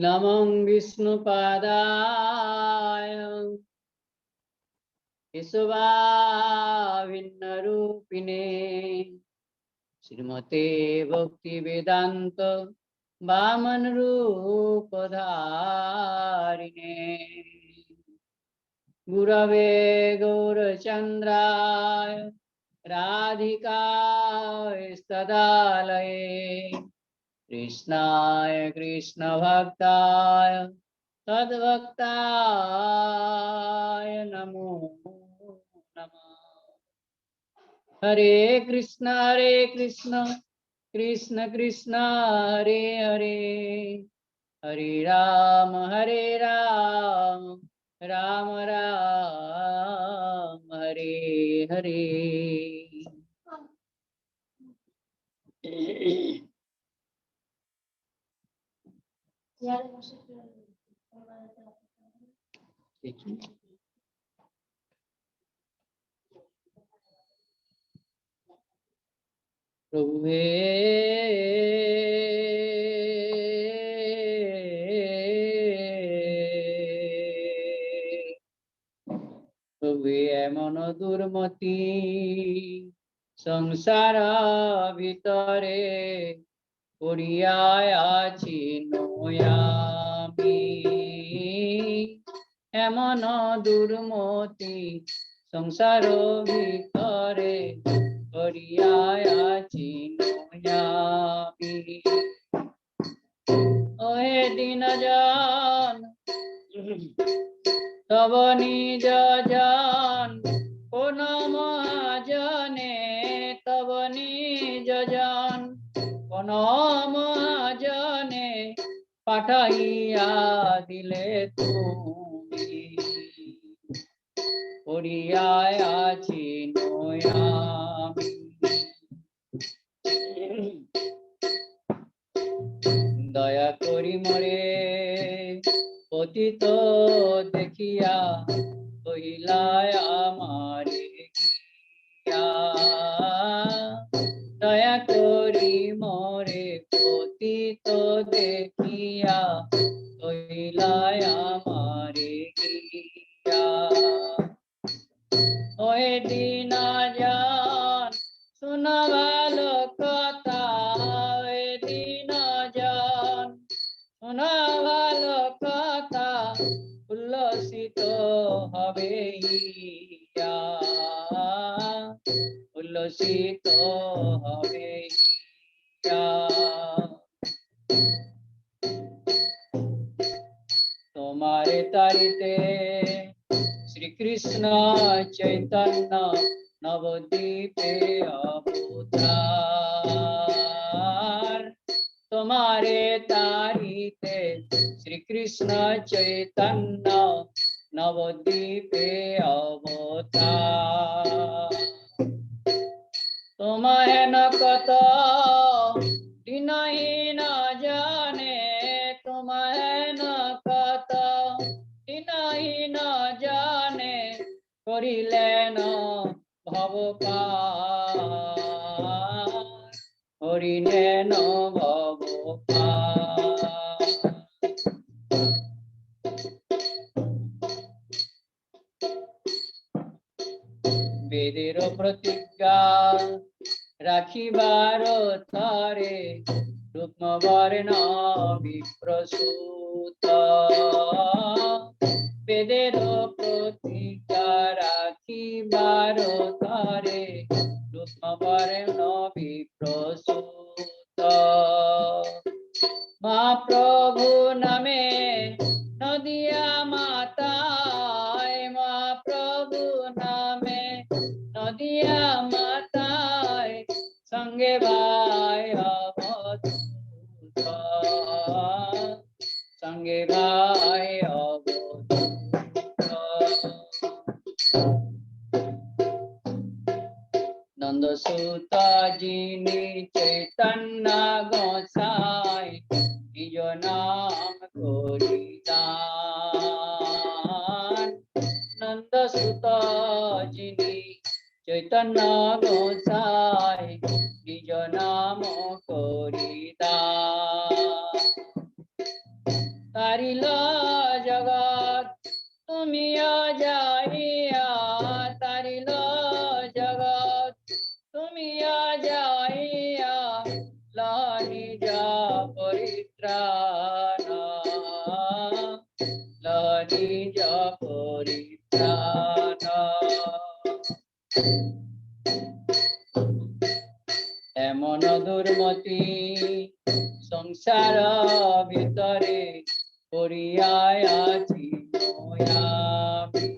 नमो विष्णुपादाय केशवाभिन्नरूपिणे श्रीमते भक्तिवेदांत वामन रूपधारिणे गुरवे गौरचंद्राय राधिकाय सदालये कृष्णाय कृष्णभक्ताय तद्भक्ताय नमो नमः। हरे कृष्ण कृष्ण कृष्ण हरे हरे हरे राम राम राम हरे हरे। प्रभु हे प्रभु एमन दुर्मति संसार भितरे পড়িয়ায় আছি নয়ামি এমন দুর্মতি সংসার ভিতরে পড়িয়ায় আছি নয়ামি ওহে দীনজন তব নিজ জন কোন মহাজনে তব নিজ জন কোন মহাজনে পাঠাইয়া দিলে তুমি পড়িয়ায় আছি নয়ামি দয়া করি মরে পতিত দেখিয়া কহিলায় আমারে দয়া করি মরে পতিত দেখিয়া কহিলায় আমারে গিয়া ওহে দীনজন শুনো ভালো কথা ওহে দীনজন শুনো ভালো কথা উল্লসিত হবে ইয়া উল্লসিত হবে ইয়া তোমারে তারিতে শ্রীকৃষ্ণ চৈতন্য নবদ্বীপে অবতার তোমারে তারিতে শ্রীকৃষ্ণ চৈতন্য নবদ্বীপে অবতার তোমায় ন কত দিনহীন জানে তোমায় ন কত দিনহীন জানে করিলেন ভব পার হরিলেন ভব পার বেদের প্রতিজ্ঞা রাখিবার তারে রূপ বর্ণ বিপ্রসূত বেদের প্রতিজ্ঞা রাখিবার তারে রূপ বর্ণ বিপ্রসূত মা প্রভু নামে নদিয়া মাতায় মা প্রভু নামে নদিয়া মাতায় সঙ্গে ভাই অবধূত সঙ্গে ভাই অবধূত নন্দসুত যিনি চৈতন্য গোসাই নিজ নাম করিদান নন্দসুত যিনি চৈতন্য গোসাই নিজ নাম করিদান তুমি যাইয়া তারিল জগৎ তুমি যাইয়া নিজ পরিত্রাণ নিজ পরিত্রাণ এমন দুর্মতি সংসার ভিতরে পড়িয়ায় আছি আমি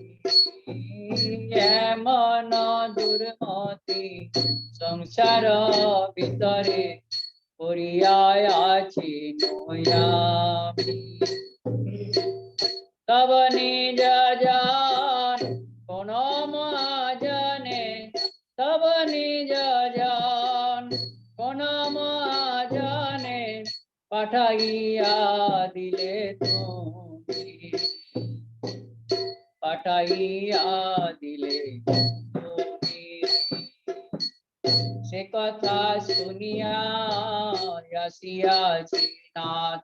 এমন দুর্মতি সংসার ভিতরে পড়িয়ায় আছি আমি তব নিজ জান কোন মহাজনে তব নিজ জান কোন মহাজনে পাঠাইয়া দিলে তুমি পাঠাইয়া দিলে তুমি সে কথা শুনিয়া আসিয়াছি নাথ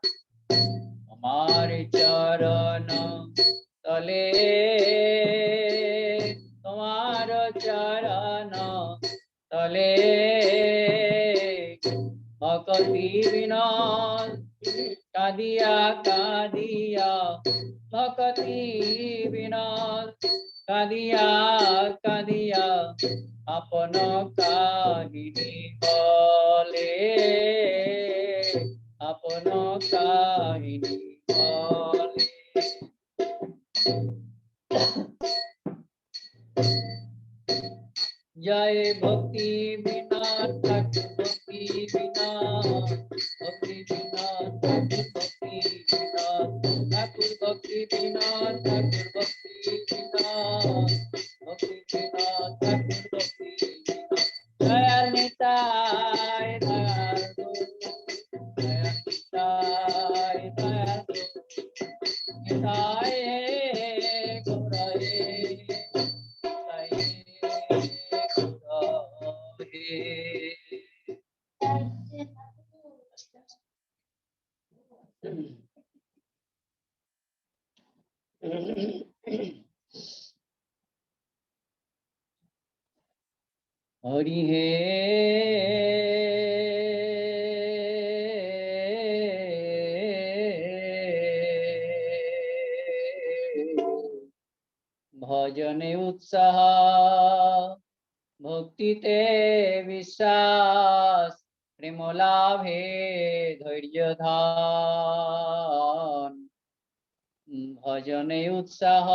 তোমার চরণ তলে তোমার চরণ তলে ভক্তি বিনোদ কাঁদিয়া কাঁদিয়া ভক্তি বিনোদ কাঁদিয়া কাঁদিয়া আপন কাহিনী বলে আপন কাহিনী বলে जय भक्ति बिना ठाकुर भक्ति बिना भक्ति बिना ठाकुर भक्ति बिना ठाकुर भक्ति बिना ठाकुर भक्ति बिना भक्ति बिना ठाकुर भक्ति बिना दयाल निताय दयाल दयाल निताय दयाल निताय गौराए हरि हे भजने उत्साह भक्तिते विश्वास प्रेम लाभे धैर्य धान भजने उत्साह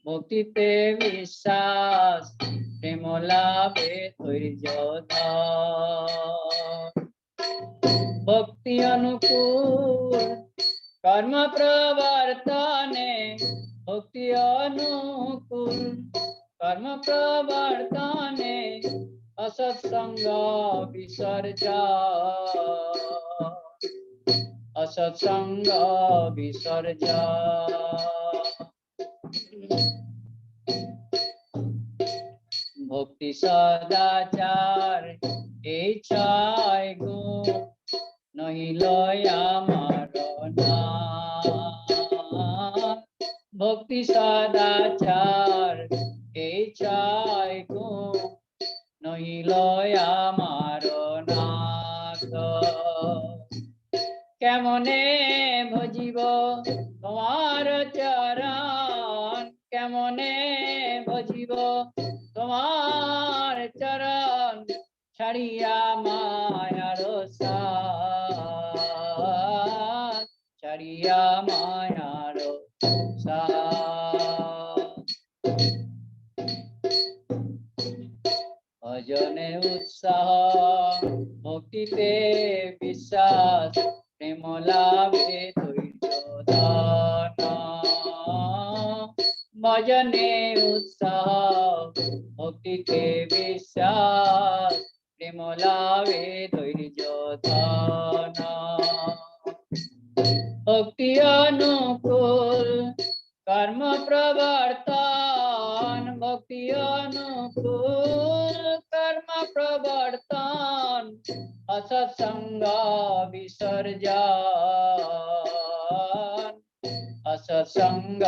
भक्तिते विश्वास प्रेम लाभे धैर्य धान भक्ति अनुकूल कर्म प्रवर्तने भक्ति अनुकूल कर्म प्रवर्तने असत्संग विसर्जन असत्संग विसर्जन भक्ति सदाचार এই ছয় গুণ नहीं लया मारना भक्ति सदाचार এই ছয় গুণ नहीं लया मारना কেমনে ভজিব তোমার চরণ কেমনে ভজিব তোমার চরণ ছাড়িয়া মায়ার সাথ ছাড়িয়া মায়ার সাথ ভজনে উৎসাহ ভক্তিতে বিশ্বাস প্রেম লাভে ধৈর্য ধান ভজনে উৎসাহ ভক্তিতে বিশ্বাস প্রেম লাভে ধৈর্য ধান भक्ति अनुकूल कर्म प्रवर्तन भक्ति अनुकूल कर्म प्रवर्तन असत्संग विसर्जन असंग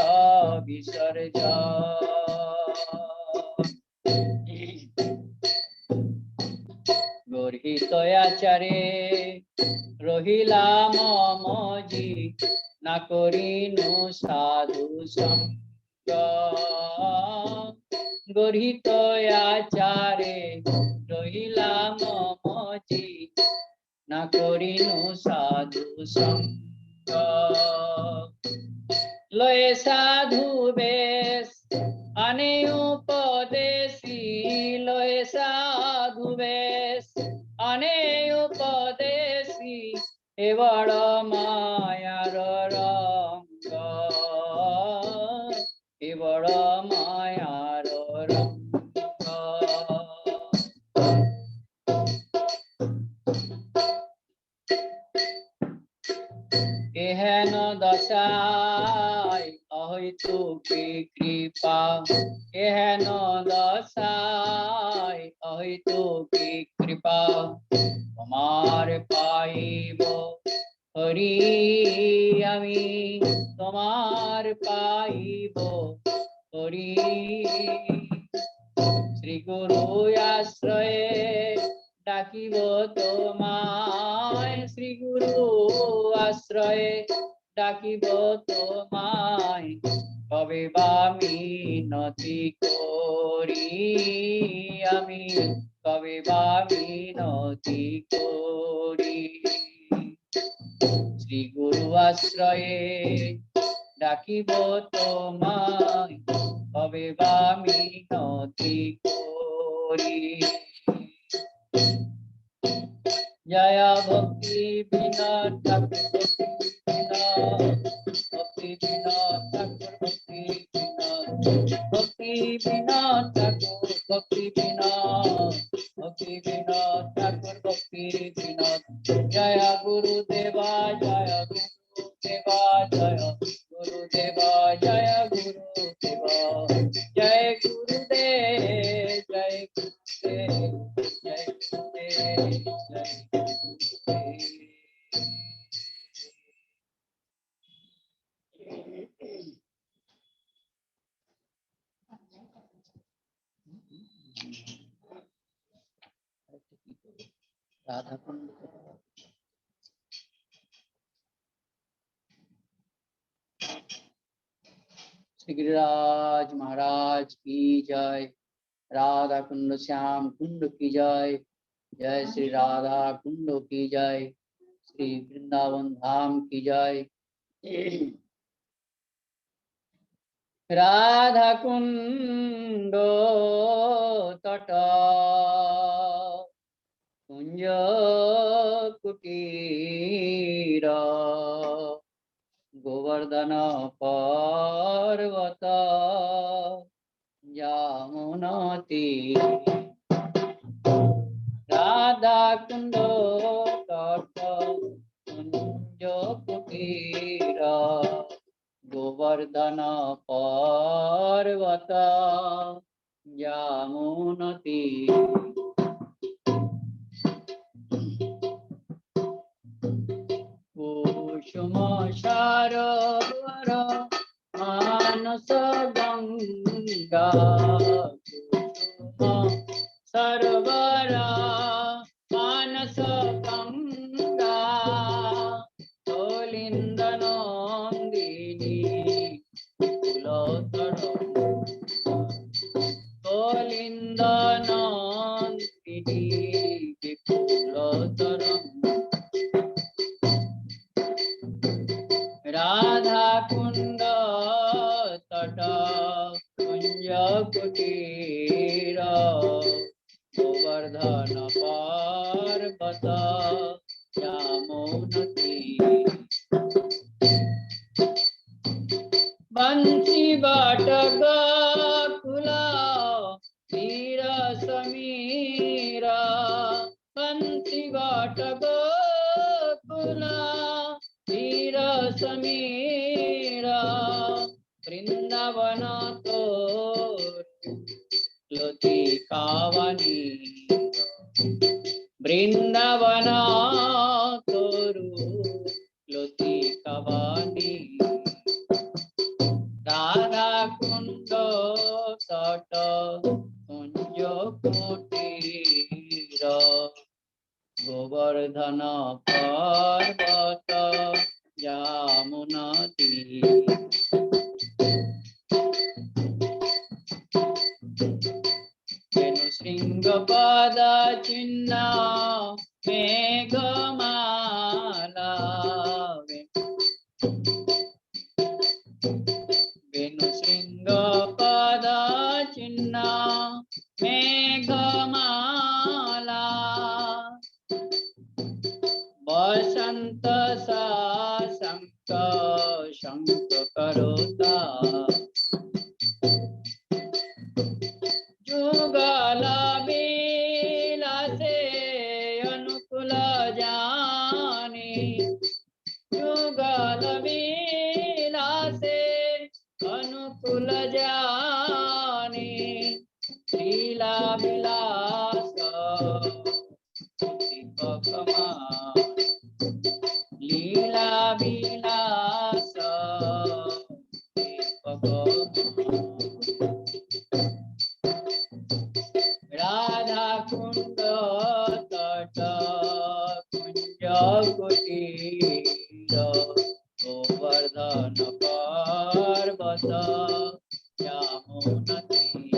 विसर्ज গর্হিতয়াচারে রহিলা মমজি না করিনু সাধু সঙ্গ গর্হিতয়াচারে রহিলা মমজি না করিনু সাধু সঙ্গ লয়ে সাধু বেশ আনে উপদেশী লয়ে সাধু বেশ আনে উপদেশী এ বড় মায়ার রঙ্গ এ বড় মায়ার রঙ্গ এহেন দশায় অহৈতুকী কৃপা এহেন দশায় অহৈতুকী কৃপা তোমার পাইব হরি আমি তোমার পাইব হরি শ্রী গুরু আশ্রয়ে ডাকিব তোমায় শ্রী গুরু আশ্রয়ে ডাকিব তোমায় কবে বা মিনতি করি আমি কবে বা মিনতি করি শ্রী গুরু আশ্রয়ে ডাকিব তোমায় কবে বা মিনতি করি জয় ভক্তি বিনোদ ঠাকুর ভক্তি বিনোদ ঠাকুর ভক্তি বিনোদ ঠাকুর ভক্তি বিনোদ ঠাকুর ভক্তি বিনোদ জয় গুরুদেবা জয় গুরুদেবা জয় গুরুদেবা জয় গুরুদেবা জয় গুরুদেব জয় গুরুদেব জয় গুরুদেব জয় राधा कुंड श्री गिरिराज महाराज की जय राधा कुंड श्याम कुंड की जय जय श्री राधा कुंड की जय श्री वृंदावन धाम की जय राधा कुंड तट कुंज कुटीर गोवर्धन पर्वत यमुना तीर राधा कुंड तट कुंज कुटीर गोवर्धन पर्वत यमुना तीर कुसुम सरोवर मानस गंगा कुसुम सरोवर मानस गंगा गोलिंद नंदिनी गोलिंद नंदिनी राधा कुंड तट कुंज कुटीर गोवर्धन पर्वत यमुना तीर बंसी बाट गोकुला तीर समीरा बंसी बाट गोकुला तीर समीरा वृंदावन तो लती कावनी वृंदावन तोरु लती कावनी রাধা কুণ্ড তট কুঞ্জ কুটির গোবর্ধন পর্বত যমুনা তীর বেণু শৃঙ্গ পদ চিহ্ন মেঘমালা বেণু শৃঙ্গ পদ চিহ্ন মেঘমালা বসন্ত শঙ্খ শঙ্খ করোতা যুগল বিলাসে অনুকূল জানি যুগল বিলাসে অনুকূল জানি লীলা বিলাস লীলা বিলাস রাধা কুণ্ড তট কুঞ্জ কুটির গোবর্ধন পর্বত যমুনা তীর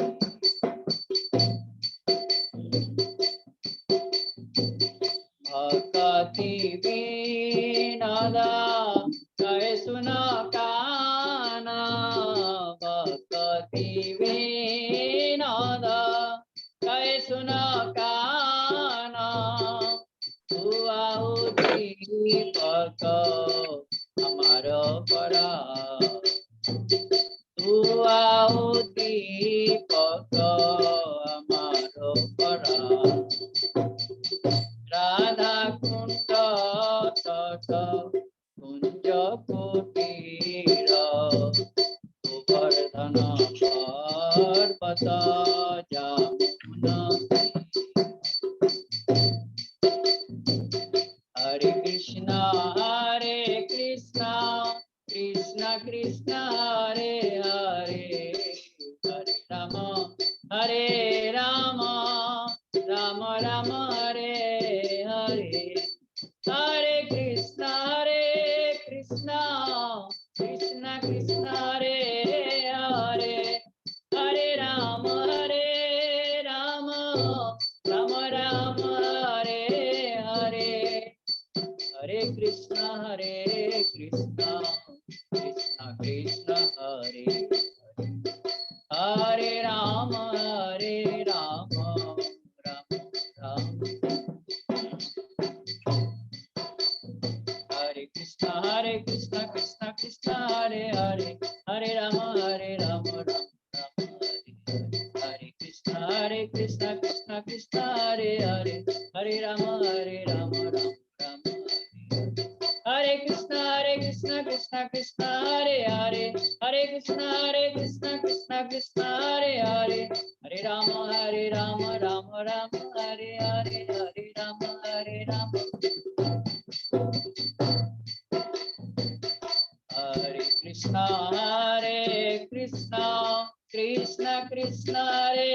ভক্তি বিনোদা জয় সুন কানা ভক্তি বিনোদা জয় সুন কানা দীপক আমার পরা দীপক আমার পরা রাধা কুণ্ড তট কুঞ্জ কুটির গোবর্ধন পর্বত যমুনা হরে কৃষ্ণ কৃষ্ণ কৃষ্ণ হরে হরে হরে রাম রাম রাম হরে হরে হরে কৃষ্ণ কৃষ্ণ কৃষ্ণ হরে হরে হরে রাম রাম রাম হরে হরে हरे कृष्णा कृष्ण कृष्ण हरे हरे राम राम राम हरे कृष्ण कृष्ण कृष्ण हरे हरे हरे राम राम हरे कृष्ण कृष्ण कृष्ण हरे हरे हरे राम राम हरे कृष्ण कृष्ण कृष्ण हरे हरे हरे कृष्ण कृष्ण कृष्ण हरे हरे हरे राम राम राम हरे हरे हरे राम हरे कृष्ण कृष्ण कृष्ण हरे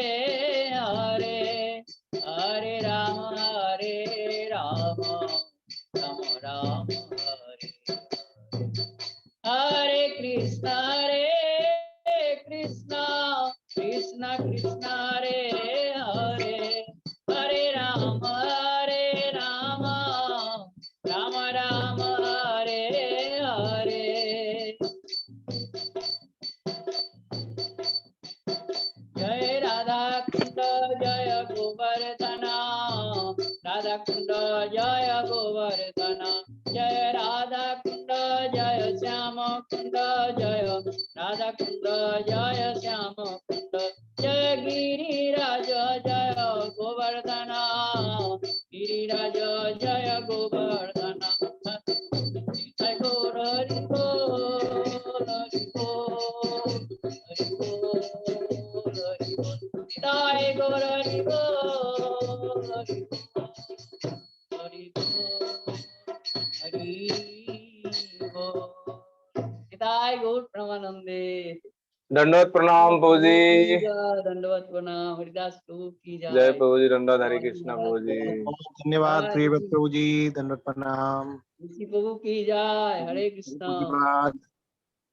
हरे हरे राम राम राम हरे हरे कृष्ण कृष्ण कृष्ण हरे हरे हरे राम राम राम हरे हरे जय राधा कुंड जय गोवर्धन राधा कुंड जय गोवर्धन जय राधा कुंड जय श्याम कुंड जय राधा कुंड जय श्याम कुंड जय गिरिराज जय गोवर्धन गिरिराज जय गोवर्धन जय गौर हरि बोल हरि बोल हरि बोल हरि बोल जय गौर हरि बोल हरि बोल हरि बोल गौर प्रेमानंदे। दंडवत प्रणाम प्रभु जी। दंडवत प्रणाम। हरिदास प्रभु की जय जय। प्रभु जी। दंडवत हरे और कृष्णा महाराज प्रभु की जी। जय। धन्यवाद जय प्रिय ऋषि प्रभु जी, दंडवत प्रणाम। ऋषि प्रभु की जय। हरे कृष्णा।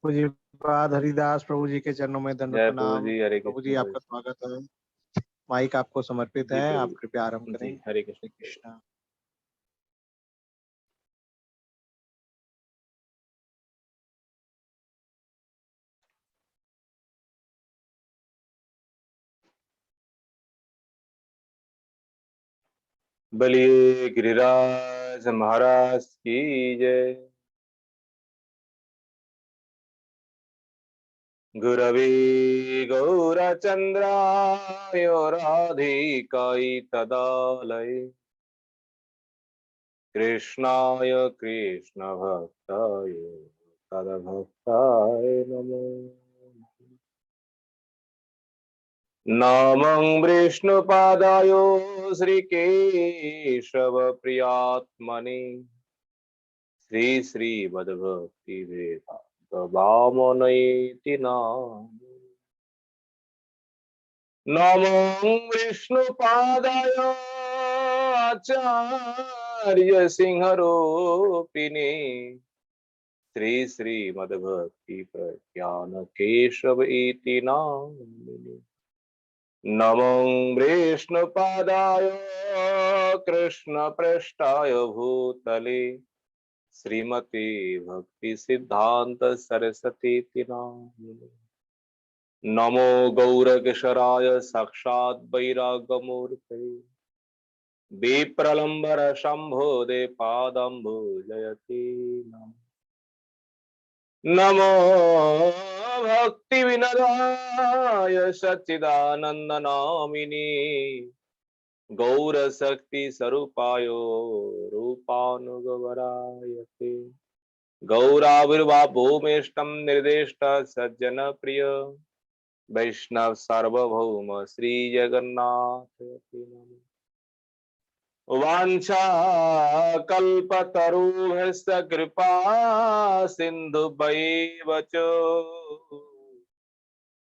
पूज्यपाद हरिदास प्रभु जी के चरणों में दंडवत जय प्रभु प्रणाम। जी। हरे प्रभु जी कृष्णा प्रभु आपका स्वागत है। माइक आपको समर्पित जी। है, प्रभु आप कृपया आरंभ जी करें। हरे कृष्ण। कृष्णा। बलिए गिरिराज महाराज की जय। गुरवे गौरचंद्राय राधिकाय तदालये कृष्णाय कृष्ण भक्ताय तदभक्ताय नमो। नमः विष्णुपादाय श्रीकेशव प्रियात्मने श्री श्री मद्भक्ति वेदांत वामनयेति नाम। नमः विष्णुपादाय आचार्य सिंहरूपिणे श्री श्री मद्भक्ति प्रज्ञान केशव इति नामिने। नमो विष्णुपादाय कृष्णपृष्ठाय भूतले श्रीमते भक्ति सिद्धांत सरस्वती नामिने। नमो गौरकिशोराय साक्षात् वैराग्यमूर्ते विप्रलम्बर शंभोदे पादम्बुजयते नमो भक्ति विनदाय सच्चिदानंद नामिने गौरशक्ति स्वरूपाय रूपानुगवरायते गौराविर्भावोमेष्टं निर्देष्ट सज्जन प्रिय वैष्णव सार्वभौम श्री जगन्नाथ वांछा कल्पतरुभ्यश्च कृपा सिन्धुभ्यैव च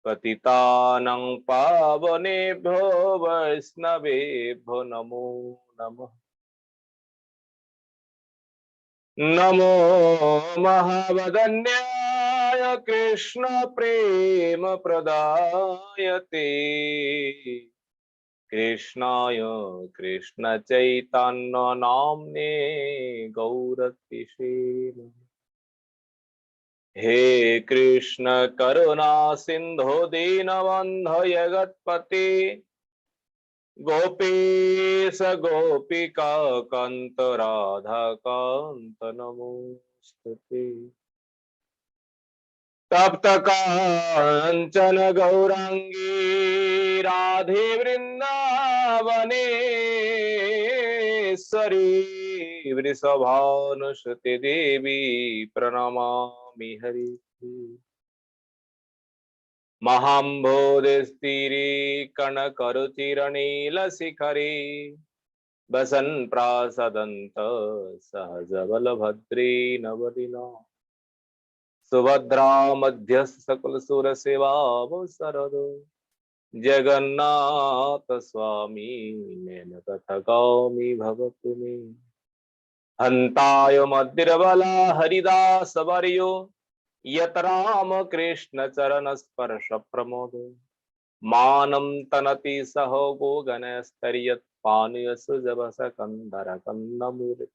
पतितानां पावनेभ्यो वैष्णवेभ्यो नमो नमः। नमो महावदन्याय कृष्ण प्रेम प्रदायते कृष्णाय कृष्ण चैतन्य नाम्ने गौरतिषे हे कृष्ण करुणा सिंधो दीनबंधो जगत्पते गोपीश गोपिका कांत राधा कांत नमोस्तुते। तप्त कांचन गौरांगी राधे वृंदावनेश्वरी वृषभानुसुते देवी प्रणमामि हरि। महाम्भोधिस्थिरे कनकरुचिरनीलशिखरे वसन् प्रासदन्त सहजबलभद्रे नवदिना सुभद्रा मध्यस्थ सकल सुर सेवा सरद जगन्नाथ स्वामी नैन कथगामी भवतु मे हन्ताय मद्दिरबला हरिदास वर्यो यत राम कृष्ण चरण स्पर्श प्रमोद मानं तनति सहो गो गणस्तर्यत् पानीय सुजवस कंदर कंदमूल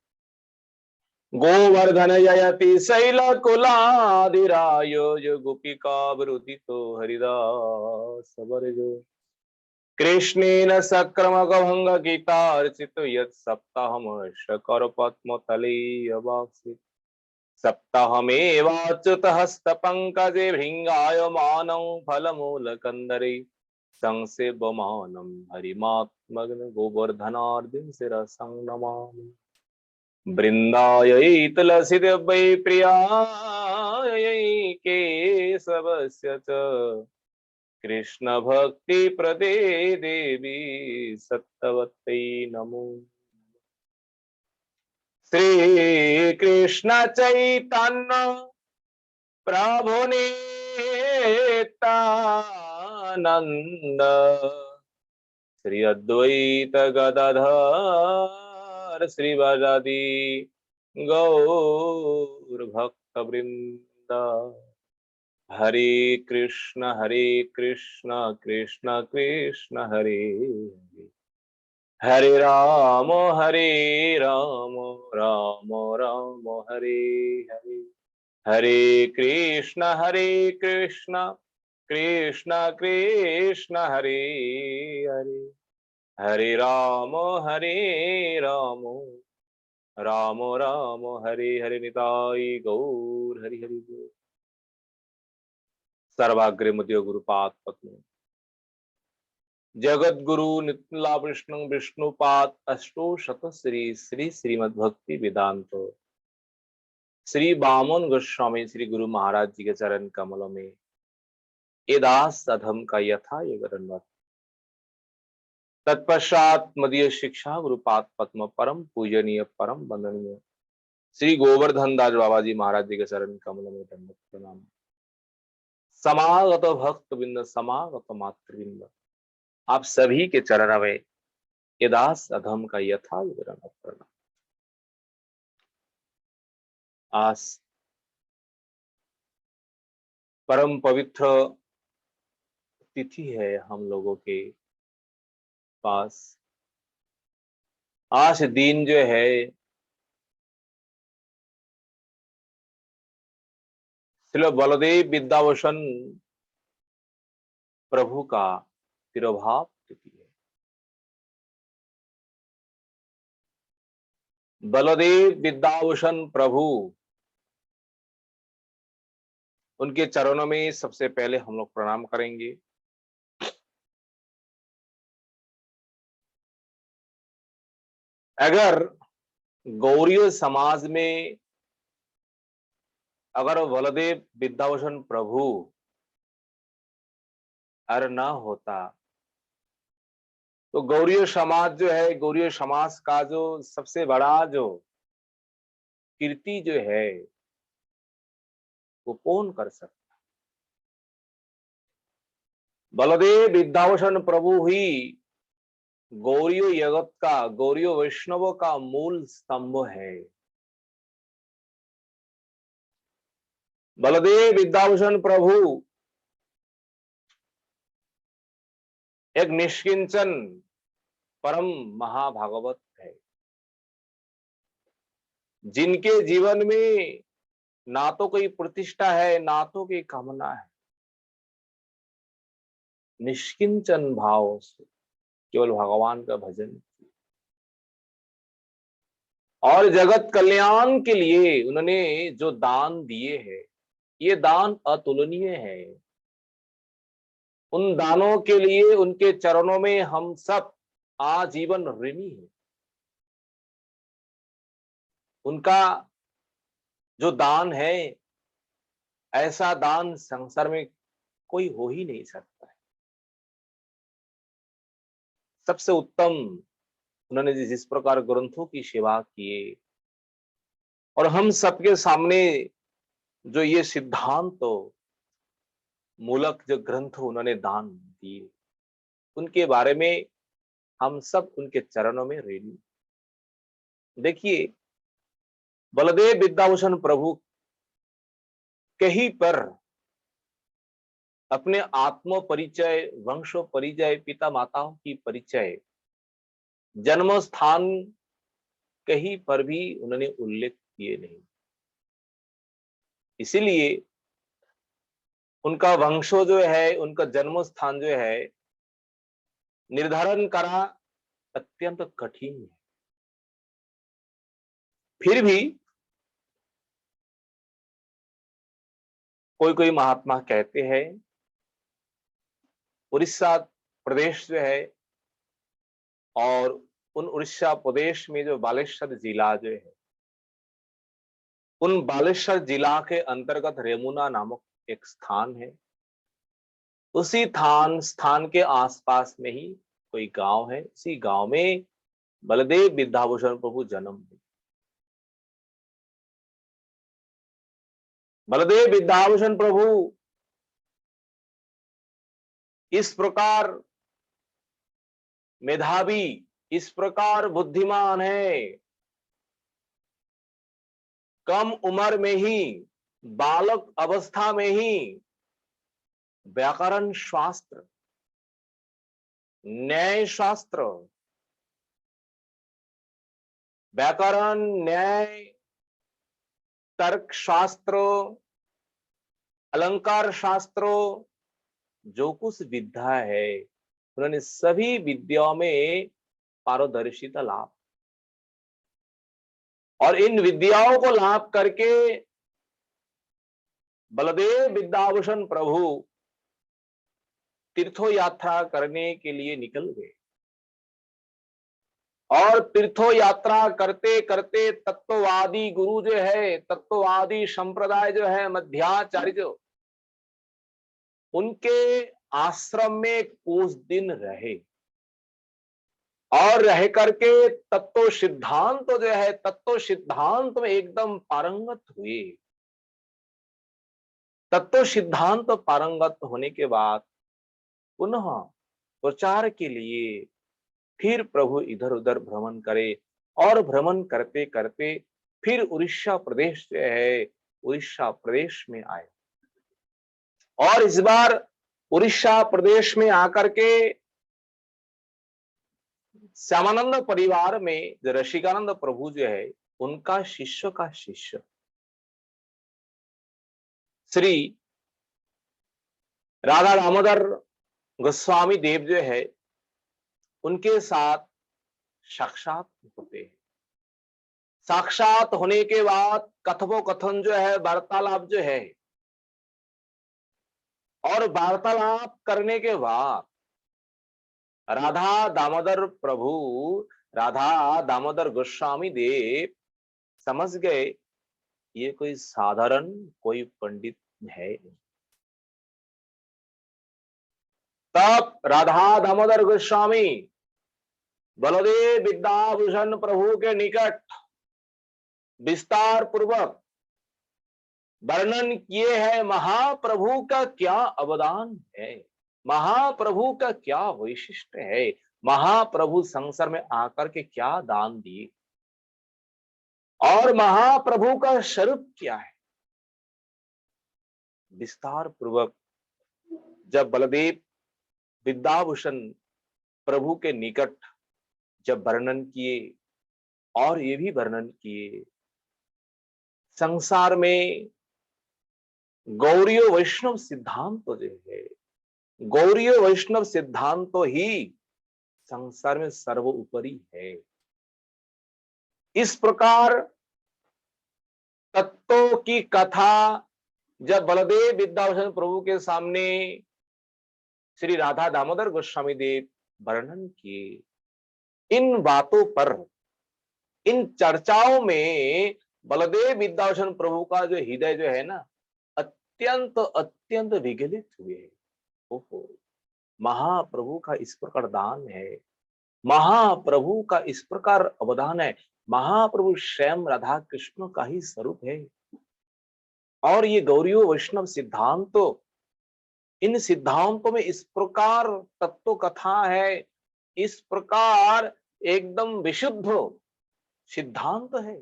गोवर्धन जयति शैलकुलाधिरायो जो गोपिका वृदितो हरिदास वर्जो कृष्णेन सक्रमकभंग गीतार्चितो यत् सप्ताहमशकर पद्मतले अवाप्सित सप्ताहमेवाच्युत हस्त पंकजे भृंगायमानं फलमूलकन्दरे संसेव्यमानं हरिमात्मग्न गोवर्धनार्जुन शिरसं नमामि। वृंदायै तुलसी वै प्रियायै केशवस्य च कृष्ण भक्ति प्रदे देवी सत्तवत्यै नमो। श्री कृष्ण चैतन्य प्रभु नित्यानंद नित्यानंद श्री अद्वैत गदाधर श्रीवासादि गौर भक्त वृंद। हरे कृष्ण कृष्ण कृष्ण हरे हरे, हरे राम राम राम हरे हरे, हरे कृष्ण कृष्ण कृष्ण हरे हरे, हरे राम राम राम हरे हरे। निताई गौर हरि हरि बोल। सर्वाग्रे मध्य गुरुपाद पद्म जगत गुरु नित्ला विष्णु विष्णुपाद अष्टो शत श्री श्री श्रीमद् भक्ति वेदांत श्री बामन गोस्वामी श्री गुरु महाराज जी के चरण कमलों में ये दास अधम का यथा ये गणवत। तत्पश्चात मदीय शिक्षा गुरुपाद पद्म परम पूजनीय परम वंदनीय श्री गोवर्धन दास बाबा जी महाराज जी के चरण कमलों में दंडवत प्रणाम। समागत भक्त बिंद समागत मातृबिंद आप सभी के चरण में ये दास अधम का यथा ये गणवत प्रणाम। आज परम पवित्र तिथि है हम लोगों के पास। आज दिन जो है श्री बलदेव विद्याभूषण प्रभु का तिरोभाव तिथि है। बलदेव विद्याभूषण प्रभु, उनके चरणों में सबसे पहले हम लोग प्रणाम करेंगे। अगर गौड़ीय समाज में अगर बलदेव विद्याभूषण प्रभु अगर ना होता तो गौड़ीय समाज जो है, गौड़ीय समाज का जो सबसे बड़ा जो कीर्ति जो है वो कौन कर सकता। बलदेव विद्याभूषण प्रभु ही गौड़ीय जगत का, गौड़ीय वैष्णव का मूल स्तंभ है। बलदेव विद्याभूषण प्रभु एक निष्किंचन परम महाभागवत है, जिनके जीवन में ना तो कोई प्रतिष्ठा है ना तो कोई कामना है। निष्किंचन भाव से केवल भगवान का भजन और जगत कल्याण के लिए उन्होंने जो दान दिए हैं ये दान अतुलनीय है। उन दानों के लिए उनके चरणों में हम सब आजीवन ऋणी हैं। उनका जो दान है ऐसा दान संसार में कोई हो ही नहीं सकता है। सबसे उत्तम उन्होंने जिस प्रकार ग्रंथों की सेवा किए और हम सबके सामने जो ये सिद्धांत मूलक जो ग्रंथ उन्होंने दान दिए उनके बारे में हम सब उनके चरणों में ऋणी। देखिए बलदेव विद्याभूषण प्रभु कहीं पर अपने आत्म परिचय, वंश परिचय, पिता माताओं की परिचय, जन्म स्थान कहीं पर भी उन्होंने उल्लेख किए नहीं। इसीलिए उनका वंशो जो है, उनका जन्म स्थान जो है निर्धारण करना अत्यंत कठिन है। फिर भी कोई कोई महात्मा कहते हैं उड़ीसा प्रदेश जो है और उन उड़ीसा प्रदेश में जो बालेश्वर जिला जो है, उन बालेश्वर जिला के अंतर्गत रेमुना नामक एक स्थान है। उसी स्थान के आसपास में ही कोई गांव है। उसी गांव में बलदेव विद्याभूषण प्रभु जन्म हुए। बलदेव विद्याभूषण प्रभु इस प्रकार मेधावी, इस प्रकार बुद्धिमान है, कम उम्र में ही, बालक अवस्था में ही व्याकरण शास्त्र, न्याय शास्त्र, व्याकरण, न्याय, तर्क शास्त्र, अलंकार शास्त्र, जो कुछ विद्या है उन्होंने सभी विद्याओं में पारदर्शिता लाभ, और इन विद्याओं को लाभ करके बलदेव विद्याभूषण प्रभु तीर्थो यात्रा करने के लिए निकल गए। और तीर्थो यात्रा करते करते तत्ववादी गुरु जो है, तत्ववादी संप्रदाय जो है, मध्याचार्य जो, उनके आश्रम में कुछ दिन रहे और रह करके तत्व सिद्धांत जो है, तत्व सिद्धांत में एकदम पारंगत हुए। तत्व सिद्धांत पारंगत होने के बाद पुनः प्रचार के लिए फिर प्रभु इधर उधर भ्रमण करे, और भ्रमण करते करते फिर उड़ीसा प्रदेश जो है, उड़ीसा प्रदेश में आए। और इस बार उड़ीसा प्रदेश में आकर के श्यामानंद परिवार में जो रसिकानंद प्रभु जो है, उनका शिष्य का शिष्य श्री राधा दामोदर गोस्वामी देव जो है, उनके साथ साक्षात होते हैं। साक्षात होने के बाद कथोपकथन जो है, वार्तालाप जो है, और वार्तालाप करने के बाद राधा दामोदर प्रभु, राधा दामोदर गोस्वामी देव समझ गए ये कोई साधारण कोई पंडित है। तब राधा दामोदर गोस्वामी बलदेव विद्याभूषण प्रभु के निकट विस्तार पूर्वक वर्णन किए हैं महाप्रभु का क्या अवदान है, महाप्रभु का क्या वैशिष्ट है, महाप्रभु संसार में आकर के क्या दान दिए, और महाप्रभु का स्वरूप क्या है। विस्तार पूर्वक जब बलदेव विद्याभूषण प्रभु के निकट जब वर्णन किए, और ये भी वर्णन किए संसार में गौरीय वैष्णव सिद्धांत जो है, गौरीय वैष्णव सिद्धांत तो ही संसार में सर्वोपरि है। इस प्रकार तत्वों की कथा जब बलदेव विद्याभूषण प्रभु के सामने श्री राधा दामोदर गोस्वामी देव वर्णन किए, इन बातों पर, इन चर्चाओं में बलदेव विद्याभूषण प्रभु का जो हृदय जो है ना, अत्यंत अत्यंत विगलित हुए। ओहो, महाप्रभु का इस प्रकार दान है, महाप्रभु का इस प्रकार अवदान है, महाप्रभु स्वयं राधा कृष्ण का ही स्वरूप है। और ये गौरीय वैष्णव सिद्धांतों, इन सिद्धांतों में इस प्रकार तत्व कथा है, इस प्रकार एकदम विशुद्ध सिद्धांत है।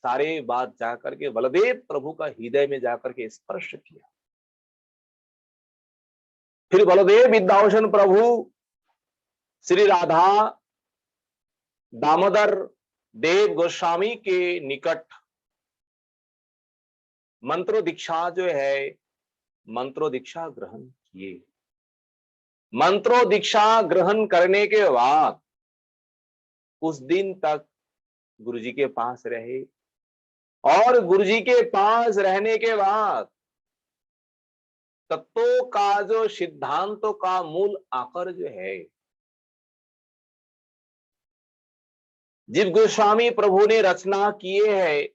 सारे बात जाकर के बलदेव प्रभु का हृदय में जाकर के स्पर्श किया। फिर बलदेव विद्याभूषण प्रभु श्री राधा दामोदर देव गोस्वामी के निकट मंत्रो दीक्षा जो है, मंत्रो दीक्षा ग्रहण किए। मंत्रो दीक्षा ग्रहण करने के बाद उस दिन तक गुरुजी के पास रहे, और गुरुजी के पास रहने के बाद तत्वों का जो सिद्धांतों का मूल आकर जो है, जिस गोस्वामी प्रभु ने रचना किए हैं,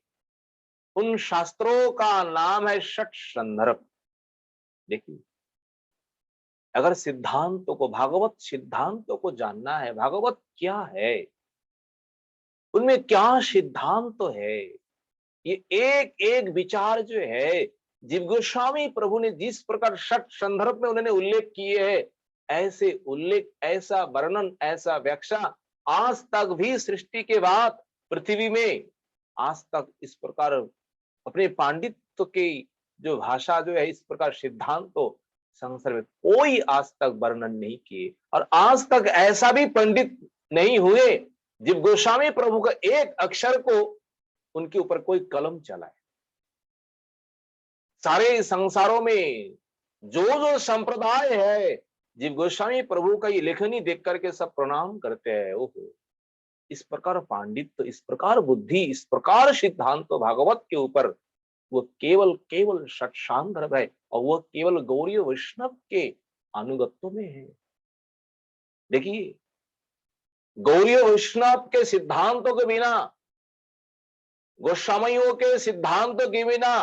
उन शास्त्रों का नाम है षट संदर्भ। देखिए, अगर सिद्धांतों को, भागवत सिद्धांतों को जानना है, भागवत क्या है, उनमें क्या सिद्धांत है, ये एक एक विचार जो है जीव गोस्वामी प्रभु ने जिस प्रकार षट संदर्भ में उन्होंने उल्लेख किए हैं, ऐसे उल्लेख, ऐसा वर्णन, ऐसा व्याख्या आज तक भी सृष्टि के बाद पृथ्वी में आज तक इस प्रकार अपने पांडित्य की जो भाषा जो है, इस प्रकार सिद्धांत तो संसार में कोई आज तक वर्णन नहीं किए, और आज तक ऐसा भी पंडित नहीं हुए जीव गोस्वामी प्रभु का एक अक्षर को उनके ऊपर कोई कलम चलाए। सारे संसारों में जो संप्रदाय है, जीव गोस्वामी प्रभु का ये लेखनी देख करके सब प्रणाम करते हैं। ओहो, इस प्रकार पांडित्य, इस प्रकार बुद्धि, इस प्रकार सिद्धांत तो भागवत के ऊपर वो केवल केवल षट्सांदर्भ है, और वो केवल गौरी वैष्णव के अनुगत्यों में है। देखिए, गौरी वैष्णव के सिद्धांतों के बिना, गोस्वामियों के सिद्धांतों के बिना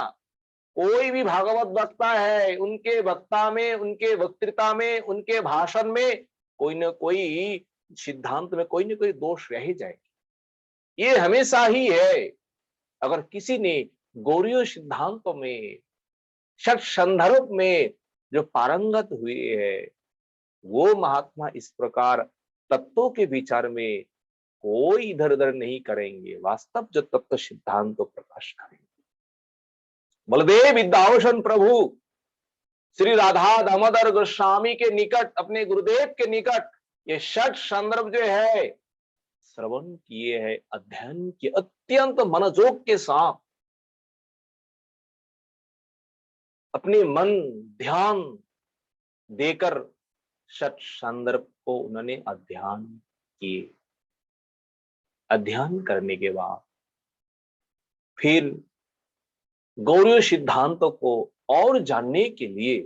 कोई भी भागवत वक्ता है, उनके वक्ता में, उनके वक्तृता में, उनके भाषण में कोई न कोई सिद्धांत में कोई न कोई दोष रह ही जाएगी। ये हमेशा ही है। अगर किसी ने गौरीय सिद्धांतों में, षट संदर्भ में जो पारंगत हुए है, वो महात्मा इस प्रकार तत्वों के विचार में कोई इधर उधर नहीं करेंगे, वास्तव जो तत्व सिद्धांत को प्रकाश करेंगे। बलदेव विद्याभूषण प्रभु श्री राधा दामोदर गोस्वामी के निकट, अपने गुरुदेव के निकट ये षट संदर्भ जो है श्रवण किए है, अध्ययन किए, अत्यंत मनोयोग के साथ अपने मन ध्यान देकर षट संदर्भ को उन्होंने अध्ययन किए। अध्ययन करने के बाद फिर गौरीय सिद्धांतों को और जानने के लिए,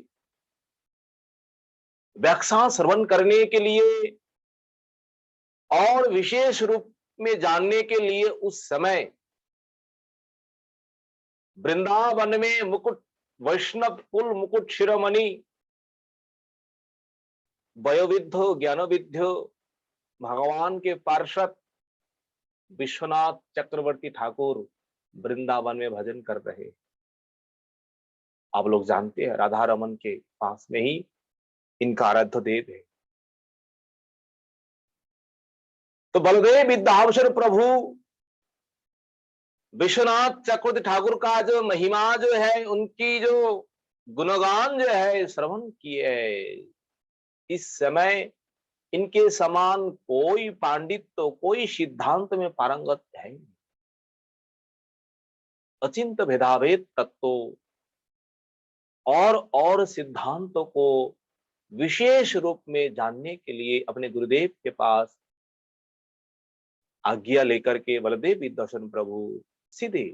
व्याख्या श्रवण करने के लिए और विशेष रूप में जानने के लिए उस समय वृंदावन में मुकुट वैष्णव कुल मुकुट शिरोमणि वयोविद्धो ज्ञानविद्धो भगवान के पार्षद विश्वनाथ चक्रवर्ती ठाकुर वृंदावन में भजन कर रहे। आप लोग जानते हैं, राधा रमन के पास में ही इनका आराध्य देव है। तो बलदेव विद्याभूषण प्रभु विश्वनाथ चक्रवर्ती ठाकुर का जो महिमा जो है, उनकी जो गुणगान जो है श्रवण किए है। इस समय इनके समान कोई पांडित्य, कोई सिद्धांत में पारंगत है नहीं। अचिंत भेदाभेद तत्व और सिद्धांतों को विशेष रूप में जानने के लिए अपने गुरुदेव के पास आज्ञा लेकर के बलदेव विद्याभूषण प्रभु सीधे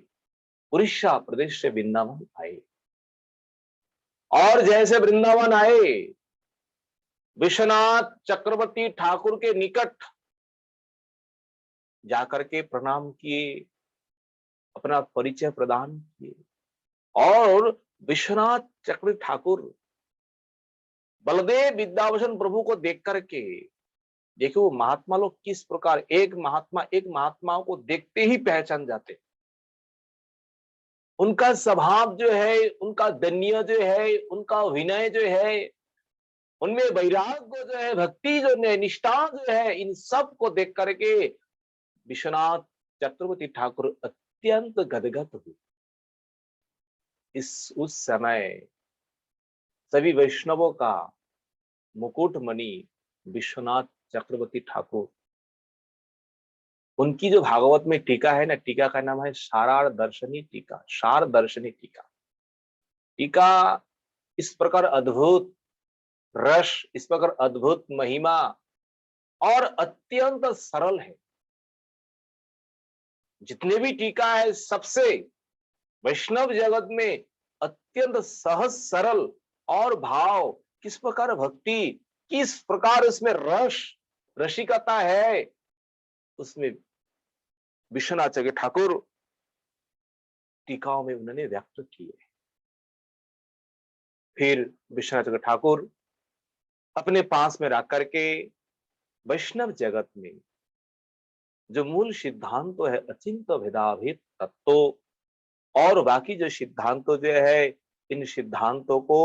उड़ीसा प्रदेश से वृंदावन आए। और जैसे वृंदावन आए, विश्वनाथ चक्रवर्ती ठाकुर के निकट जाकर के प्रणाम किए, अपना परिचय प्रदान किए, और विश्वनाथ चक्रवर्ती ठाकुर बलदेव विद्याभूषण प्रभु को देख करके, देखो वो महात्मा लोग किस प्रकार एक महात्मा को देखते ही पहचान जाते। उनका स्वभाव जो है, उनका दन्य जो है, उनका विनय जो है, उनमें वैराग्य जो है, भक्ति जो है, निष्ठा जो है, इन सब को देख करके विश्वनाथ चक्रवर्ती ठाकुर अत्यंत गदगद हुए। उस समय सभी वैष्णवों का मुकुटमणि विश्वनाथ चक्रवर्ती ठाकुर, उनकी जो भागवत में टीका है ना, टीका का नाम है सार दर्शनी टीका। सार दर्शनी टीका, टीका इस प्रकार अद्भुत रस, इस प्रकार अद्भुत महिमा और अत्यंत सरल है। जितने भी टीका है, सबसे वैष्णव जगत में अत्यंत सहज सरल, और भाव किस प्रकार भक्ति, किस प्रकार उसमें रसिकता है, उसमें विश्वनाथ चक्रवर्ती ठाकुर टीकाओं में उन्होंने व्यक्त किए। फिर विश्वनाथ चक्रवर्ती ठाकुर अपने पास में रख करके वैष्णव जगत में जो मूल सिद्धांत है, अचिंत भेदाभेद तत्व और बाकी जो सिद्धांत जो है इन सिद्धांतों को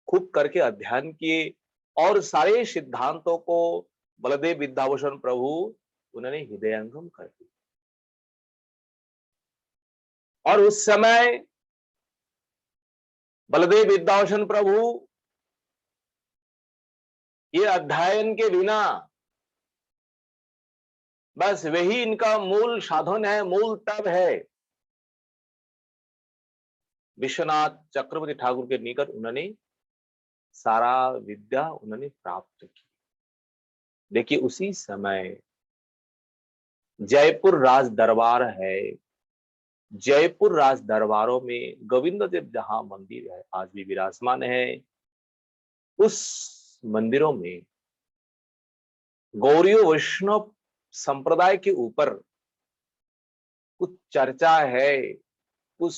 खूब करके अध्ययन किए और सारे सिद्धांतों को बलदेव विद्याभूषण प्रभु उन्होंने हृदयंगम कर दिया। और उस समय बलदेव विद्याभूषण प्रभु ये अध्ययन के बिना बस वही इनका मूल साधन है, मूल तप है। विश्वनाथ चक्रवर्ती ठाकुर के निकट उन्होंने सारा विद्या उन्होंने प्राप्त की। देखिए उसी समय जयपुर राज दरबार है, जयपुर राज दरबारों में गोविंद देव जहां मंदिर है आज भी विराजमान है, उस मंदिरों में गौड़ीय वैष्णव संप्रदाय के ऊपर कुछ चर्चा है, कुछ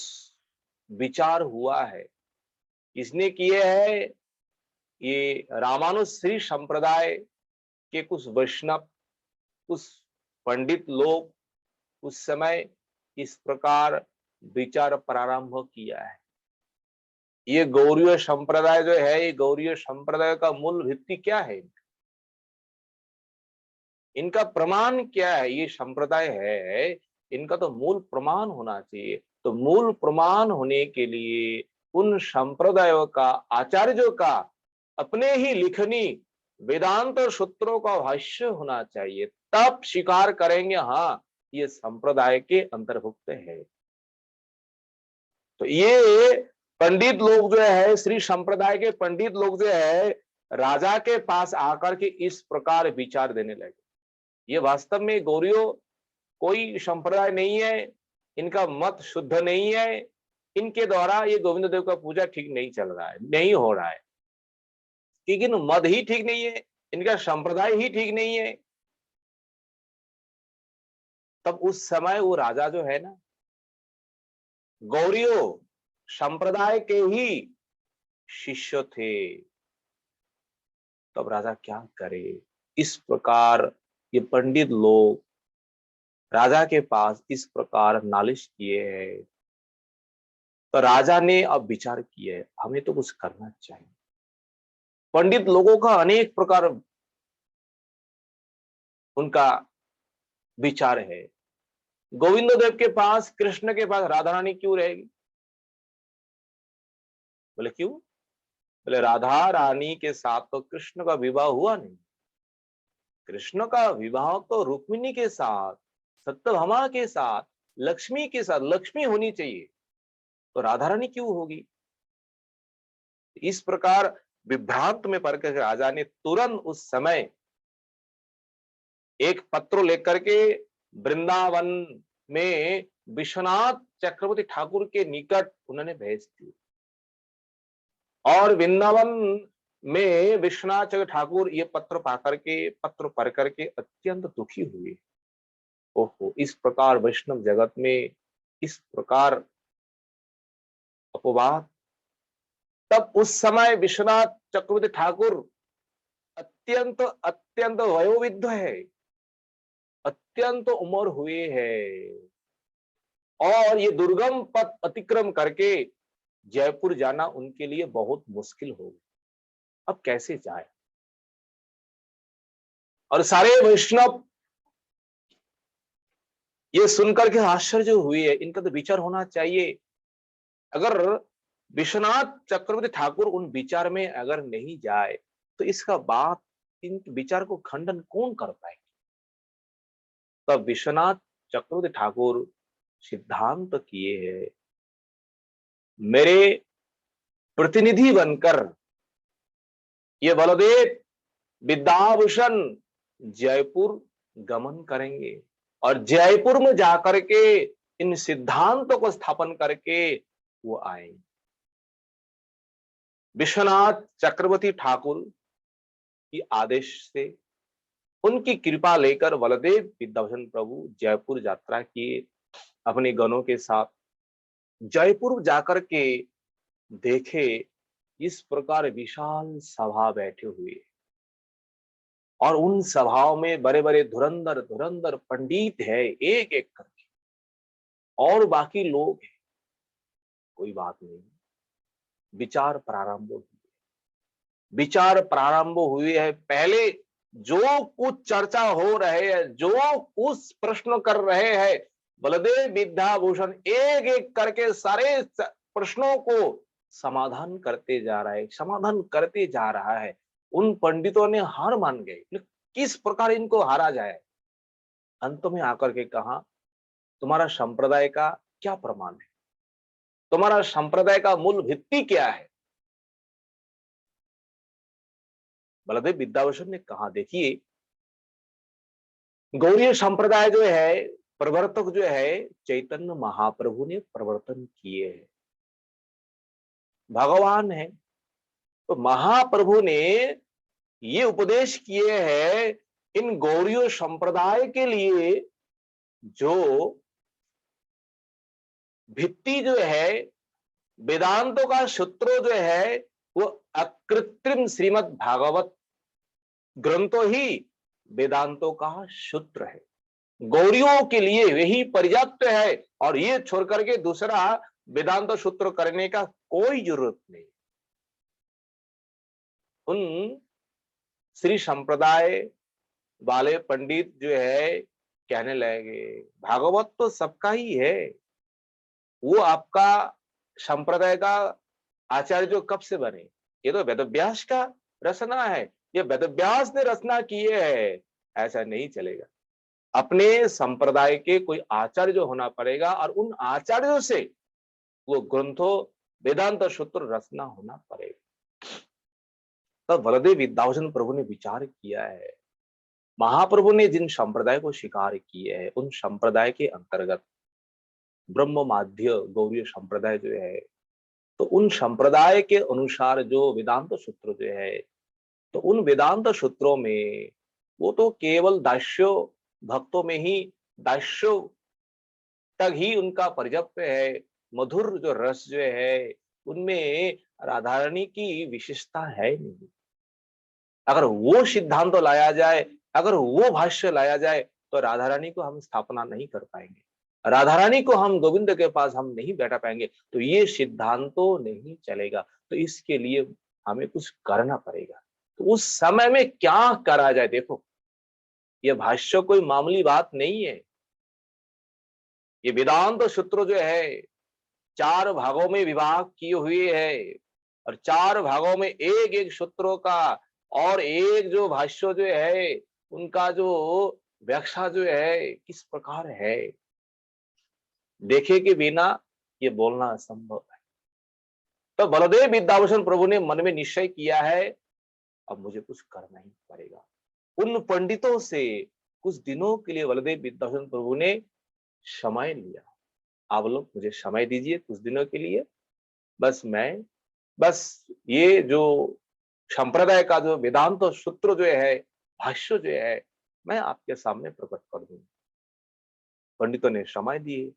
विचार हुआ है। इसने किए है ये रामानुज श्री संप्रदाय के कुछ वैष्णव, कुछ पंडित लोग उस समय इस प्रकार विचार प्रारंभ किया है। ये गौड़ीय संप्रदाय जो है, ये गौड़ीय संप्रदाय का मूल भित्ति क्या है, इनका प्रमाण क्या है? ये संप्रदाय है, इनका तो मूल प्रमाण होना चाहिए। तो मूल प्रमाण होने के लिए उन संप्रदायों का, आचार्यों का अपने ही लिखनी वेदांत और सूत्रों का भाष्य होना चाहिए, तब स्वीकार करेंगे हाँ ये संप्रदाय के अंतर्भुक्त है। तो ये पंडित लोग जो है, श्री संप्रदाय के पंडित लोग जो है, राजा के पास आकर के इस प्रकार विचार देने लगे। ये वास्तव में गौड़ीय कोई संप्रदाय नहीं है, इनका मत शुद्ध नहीं है, इनके द्वारा ये गोविंद देव का पूजा ठीक नहीं चल रहा है, नहीं हो रहा है, क्योंकि मत ही ठीक नहीं है, इनका संप्रदाय ही ठीक नहीं है। तब उस समय वो राजा जो है ना, गौड़ीय संप्रदाय के ही शिष्य थे। तब राजा क्या करे? इस प्रकार ये पंडित लोग राजा के पास इस प्रकार नालिश किए हैं। तो राजा ने अब विचार किया है, हमें तो कुछ करना चाहिए। पंडित लोगों का अनेक प्रकार उनका विचार है। गोविंद देव के पास, कृष्ण के पास राधा रानी क्यों रहेगी? बोले क्यों? बोले राधा रानी के साथ तो कृष्ण का विवाह हुआ नहीं, कृष्ण का विवाह तो रुक्मिणी के साथ, सत्यभामा के साथ, लक्ष्मी के साथ, लक्ष्मी होनी चाहिए, तो राधा रानी क्यों होगी? इस प्रकार विभ्रांत में पड़ कर राजा ने तुरंत उस समय एक पत्र लेकर के वृंदावन में विश्वनाथ चक्रवर्ती ठाकुर के निकट उन्होंने भेज दी। और वृंदावन में विश्वनाथ चक्रवर्ती ठाकुर ये पत्र पढ़ करके अत्यंत दुखी हुए। ओहो, इस प्रकार वैष्णव जगत में इस प्रकार अपवाद। तब उस समय विश्वनाथ चक्रवर्ती ठाकुर अत्यंत अत्यंत वयोवृद्ध है, अत्यंत उम्र हुए है, और ये दुर्गम पथ अतिक्रम करके जयपुर जाना उनके लिए बहुत मुश्किल हो गया। अब कैसे जाए? और सारे वैष्णव ये सुनकर के आश्चर्य हुए। इनका तो विचार होना चाहिए। अगर विश्वनाथ चक्रवर्ती ठाकुर उन विचार में अगर नहीं जाए तो इसका बात, इन विचार को खंडन कौन कर पाएगा? तब विश्वनाथ चक्रवर्ती ठाकुर सिद्धांत किए हैं, मेरे प्रतिनिधि बनकर ये बलदेव विद्याभूषण जयपुर गमन करेंगे और जयपुर में जाकर के इन सिद्धांतों को स्थापन करके वो आएंगे। विश्वनाथ चक्रवर्ती ठाकुर की आदेश से, उनकी कृपा लेकर बलदेव विद्याभूषण प्रभु जयपुर यात्रा किए अपने गणों के साथ। जयपुर जाकर के देखे इस प्रकार विशाल सभा बैठे हुए, और उन सभाओं में बड़े बड़े धुरंधर धुरंधर पंडित है एक एक करके, और बाकी लोग हैं। कोई बात नहीं, विचार प्रारंभ हुई, विचार प्रारंभ हुई है। पहले जो कुछ चर्चा हो रहे है, जो कुछ प्रश्न कर रहे हैं, बलदेव विद्याभूषण एक एक करके सारे प्रश्नों को समाधान करते जा रहा है, समाधान करते जा रहा है। उन पंडितों ने हार मान गए, किस प्रकार इनको हारा जाए। अंत में आकर के कहा, तुम्हारा संप्रदाय का क्या प्रमाण है, तुम्हारा संप्रदाय का मूल भित्ति क्या है। बलदेव विद्याभूषण ने कहा, देखिए गौड़ीय संप्रदाय जो है, प्रवर्तक जो है चैतन्य महाप्रभु ने प्रवर्तन किए हैं, भगवान है। तो महाप्रभु ने ये उपदेश किए हैं, इन गौड़ीय संप्रदाय के लिए जो भित्ति जो है, वेदांतों का सूत्र जो है, वो अकृत्रिम श्रीमद् भागवत ग्रंथों ही वेदांतों का सूत्र है। गौड़ियों के लिए यही पर्याप्त है, और ये छोड़ करके दूसरा वेदांत सूत्र करने का कोई जरूरत नहीं। उन श्री संप्रदाय वाले पंडित जो है कहने लगे, भागवत तो सबका ही है, वो आपका संप्रदाय का आचार्य जो कब से बने, ये तो वेदव्यास का रचना है, ये वेदव्यास ने रचना किए है, ऐसा नहीं चलेगा। अपने संप्रदाय के कोई आचार्य जो होना पड़ेगा, और उन आचार्यों से वो ग्रंथों वेदांत सूत्र रचना होना पड़ेगा। तब बलदेव विद्याभूषण प्रभु ने विचार किया है, महाप्रभु ने जिन संप्रदाय को स्वीकार किए हैं, उन संप्रदाय के अंतर्गत ब्रह्म माध्य गौड़ीय संप्रदाय जो है, तो उन संप्रदाय के अनुसार जो वेदांत सूत्र जो है, तो उन वेदांत सूत्रों में वो तो केवल दास्यो भक्तों में ही दास्यो तक ही उनका पर्याप्त है। मधुर जो रस जो है, उनमें राधा रानी की विशेषता है नहीं। अगर वो सिद्धांत तो लाया जाए, अगर वो भाष्य लाया जाए, तो राधा रानी को हम स्थापना नहीं कर पाएंगे, राधा रानी को हम गोविंद के पास हम नहीं बैठा पाएंगे। तो ये सिद्धांत तो नहीं चलेगा। तो इसके लिए हमें कुछ करना पड़ेगा। तो उस समय में क्या करा जाए, देखो ये भाष्य कोई मामूली बात नहीं है। ये वेदांत सूत्र जो है 4 भागों में विभाग किए हुए है, और 4 भागों में एक एक सूत्रों का और एक जो भाष्य जो है, उनका जो व्याख्या जो है किस प्रकार है, देखे के बिना ये बोलना असंभव है। तो बलदेव विद्याभूषण प्रभु ने मन में निश्चय किया है, अब मुझे कुछ करना ही पड़ेगा। उन पंडितों से कुछ दिनों के लिए बलदेव विद्याभूषण प्रभु ने समय लिया। आप लोग मुझे समय दीजिए कुछ दिनों के लिए, बस ये जो संप्रदाय का जो वेदांत सूत्र जो है, भाष्य जो है, मैं आपके सामने प्रकट कर दूंगा। पंडितों ने समय दिए।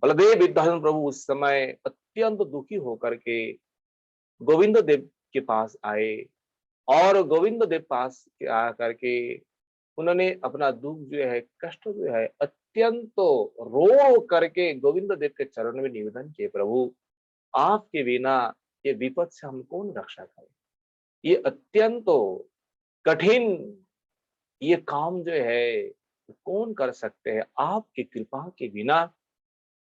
बलदेव विद्याभूषण प्रभु उस समय अत्यंत दुखी होकर के गोविंद देव के पास आए, और गोविंद देव पास आकर के उन्होंने अपना दुख जो है, कष्ट जो है, अत्यंत रो करके गोविंद देव के चरण में निवेदन किए, प्रभु आपके बिना ये विपद से हम कौन रक्षा करे, ये अत्यंत कठिन ये काम जो है कौन कर सकते हैं, आपकी कृपा के बिना।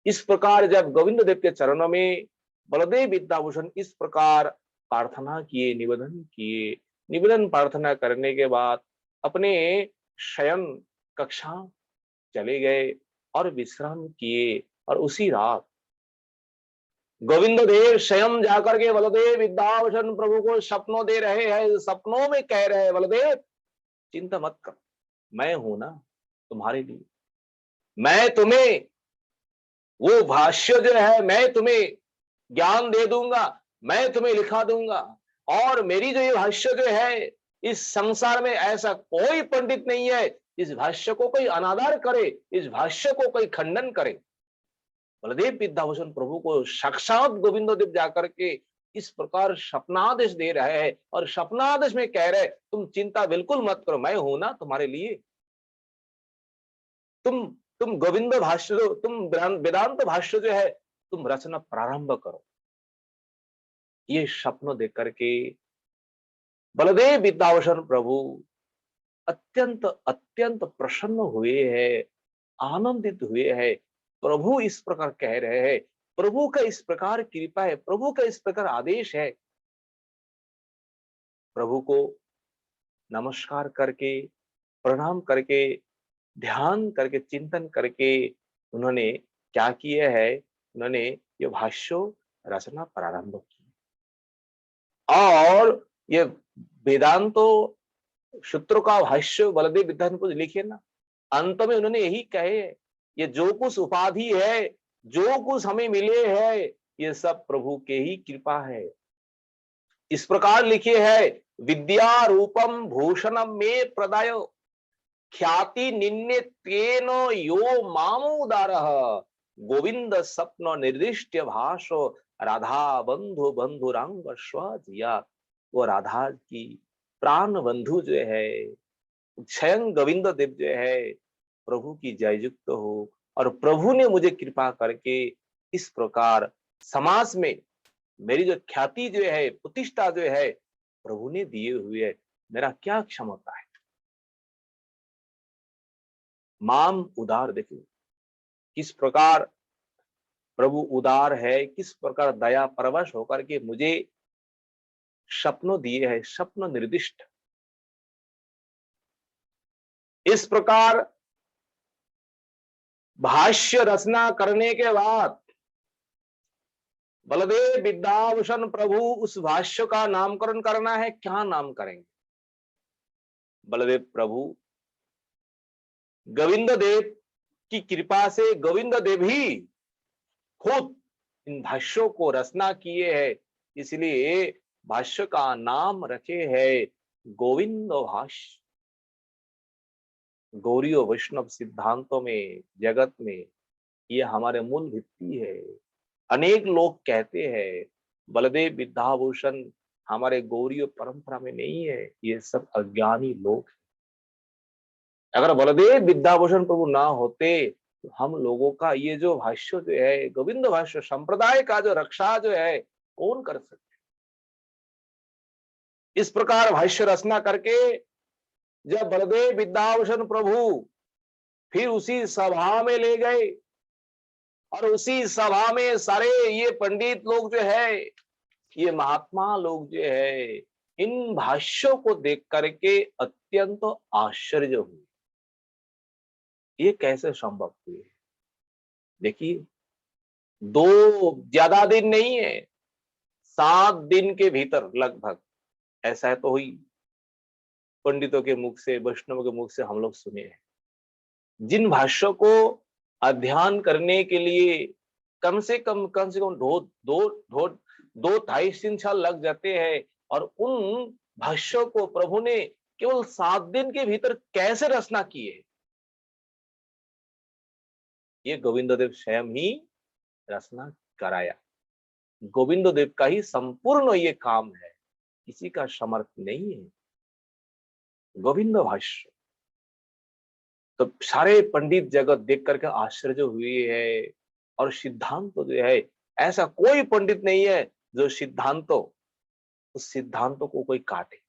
इस प्रकार जब गोविंद देव के चरणों में बलदेव विद्याभूषण इस प्रकार प्रार्थना किए, निवेदन किए, निवेदन प्रार्थना करने के बाद अपने शयन कक्षा चले गए और विश्राम किए। और उसी रात गोविंद देव स्वयं जाकर के बलदेव विद्याभूषण प्रभु को सपनों दे रहे हैं, सपनों में कह रहे हैं, बलदेव चिंता मत कर, मैं हूं ना तुम्हारे लिए, मैं तुम्हें वो भाष्य जो है मैं तुम्हें ज्ञान दे दूंगा, मैं तुम्हें लिखा दूंगा। और मेरी जो ये भाष्य जो है, इस संसार में ऐसा कोई पंडित नहीं है इस भाष्य को कोई अनादर करे, इस भाष्य को कोई खंडन करे। बलदेव विद्याभूषण प्रभु को साक्षात गोविंद देव जाकर के इस प्रकार सपनादेश दे रहे हैं, और सपनादेश में कह रहे तुम चिंता बिल्कुल मत करो, मैं हूं ना तुम्हारे लिए, तुम गोविंद भाष्य, तुम वेदांत भाष्य जो है तुम रचना प्रारंभ करो। ये स्वप्न देख करके बलदेव विद्याभूषण प्रभु अत्यंत अत्यंत प्रसन्न हुए हैं, आनंदित हुए हैं। प्रभु इस प्रकार कह रहे हैं, प्रभु का इस प्रकार कृपा है, प्रभु का इस प्रकार आदेश है। प्रभु को नमस्कार करके, प्रणाम करके, ध्यान करके, चिंतन करके उन्होंने क्या किया है, उन्होंने ये भाष्य रचना प्रारंभ की। और ये वेदांतो सूत्रों का भाष्य बलदेव विद्याधर को लिखे ना, अंत में उन्होंने यही कहे, ये जो कुछ उपाधि है, जो कुछ हमें मिले है, ये सब प्रभु के ही कृपा है। इस प्रकार लिखे है, विद्या रूपम भूषणम में प्रदाय ख्याति निन्ने तेन यो मामोदारः गोविंद स्वप्न निर्दिष्ट भाषो राधा बंधु बंधुरांग स्वजिया। वो राधा की प्राण बंधु जो है, स्वयं गोविंद देव जो है, प्रभु की जय युक्त हो। और प्रभु ने मुझे कृपा करके इस प्रकार समाज में मेरी जो ख्याति जो है, प्रतिष्ठा जो है, प्रभु ने दिए हुए है। मेरा क्या क्षमता है। माम उदार, देखिए किस प्रकार प्रभु उदार है, किस प्रकार दया परवश होकर के मुझे स्वप्न दिए है, स्वप्न निर्दिष्ट। इस प्रकार भाष्य रचना करने के बाद बलदेव विद्याभूषण प्रभु उस भाष्य का नामकरण करना है। क्या नाम करेंगे? बलदेव प्रभु गोविंद देव की कृपा से गोविंद देव ही खुद इन भाष्यों को रचना किए हैं, इसलिए भाष्य का नाम रखे है गोविंद भाष्य। गौरी और वैष्णव सिद्धांतों में, जगत में ये हमारे मूल भित्ति है। अनेक लोग कहते हैं बलदेव विद्याभूषण हमारे गौरी परंपरा में नहीं है, ये सब अज्ञानी लोग हैं। अगर बलदेव विद्याभूषण प्रभु ना होते तो हम लोगों का ये जो भाष्य जो है, गोविंद भाष्य संप्रदाय का जो रक्षा जो है, कौन कर सकते? इस प्रकार भाष्य रचना करके जब बलदेव विद्याभूषण प्रभु फिर उसी सभा में ले गए, और उसी सभा में सारे ये पंडित लोग जो है, ये महात्मा लोग जो है, इन भाष्यों को देख करके अत्यंत आश्चर्य हुए। ये कैसे संभव हुए? देखिए, ज्यादा दिन नहीं है, 7 दिन के भीतर लगभग, ऐसा तो हुई पंडितों के मुख से, वैष्णव के मुख से हम लोग सुने हैं। जिन भाष्यों को अध्ययन करने के लिए कम से कम दो 2.5 साल लग जाते हैं, और उन भाष्यों को प्रभु ने केवल 7 दिन के भीतर कैसे रचना की है? ये गोविंद देव स्वयं ही रचना कराया। गोविंद देव का ही संपूर्ण ये काम है, किसी का समर्थ नहीं है। गोविंद भाष्य तो सारे पंडित जगत देख करके आश्चर्य हुए है। और सिद्धांत जो है, ऐसा कोई पंडित नहीं है जो उस सिद्धांतों को कोई काटे।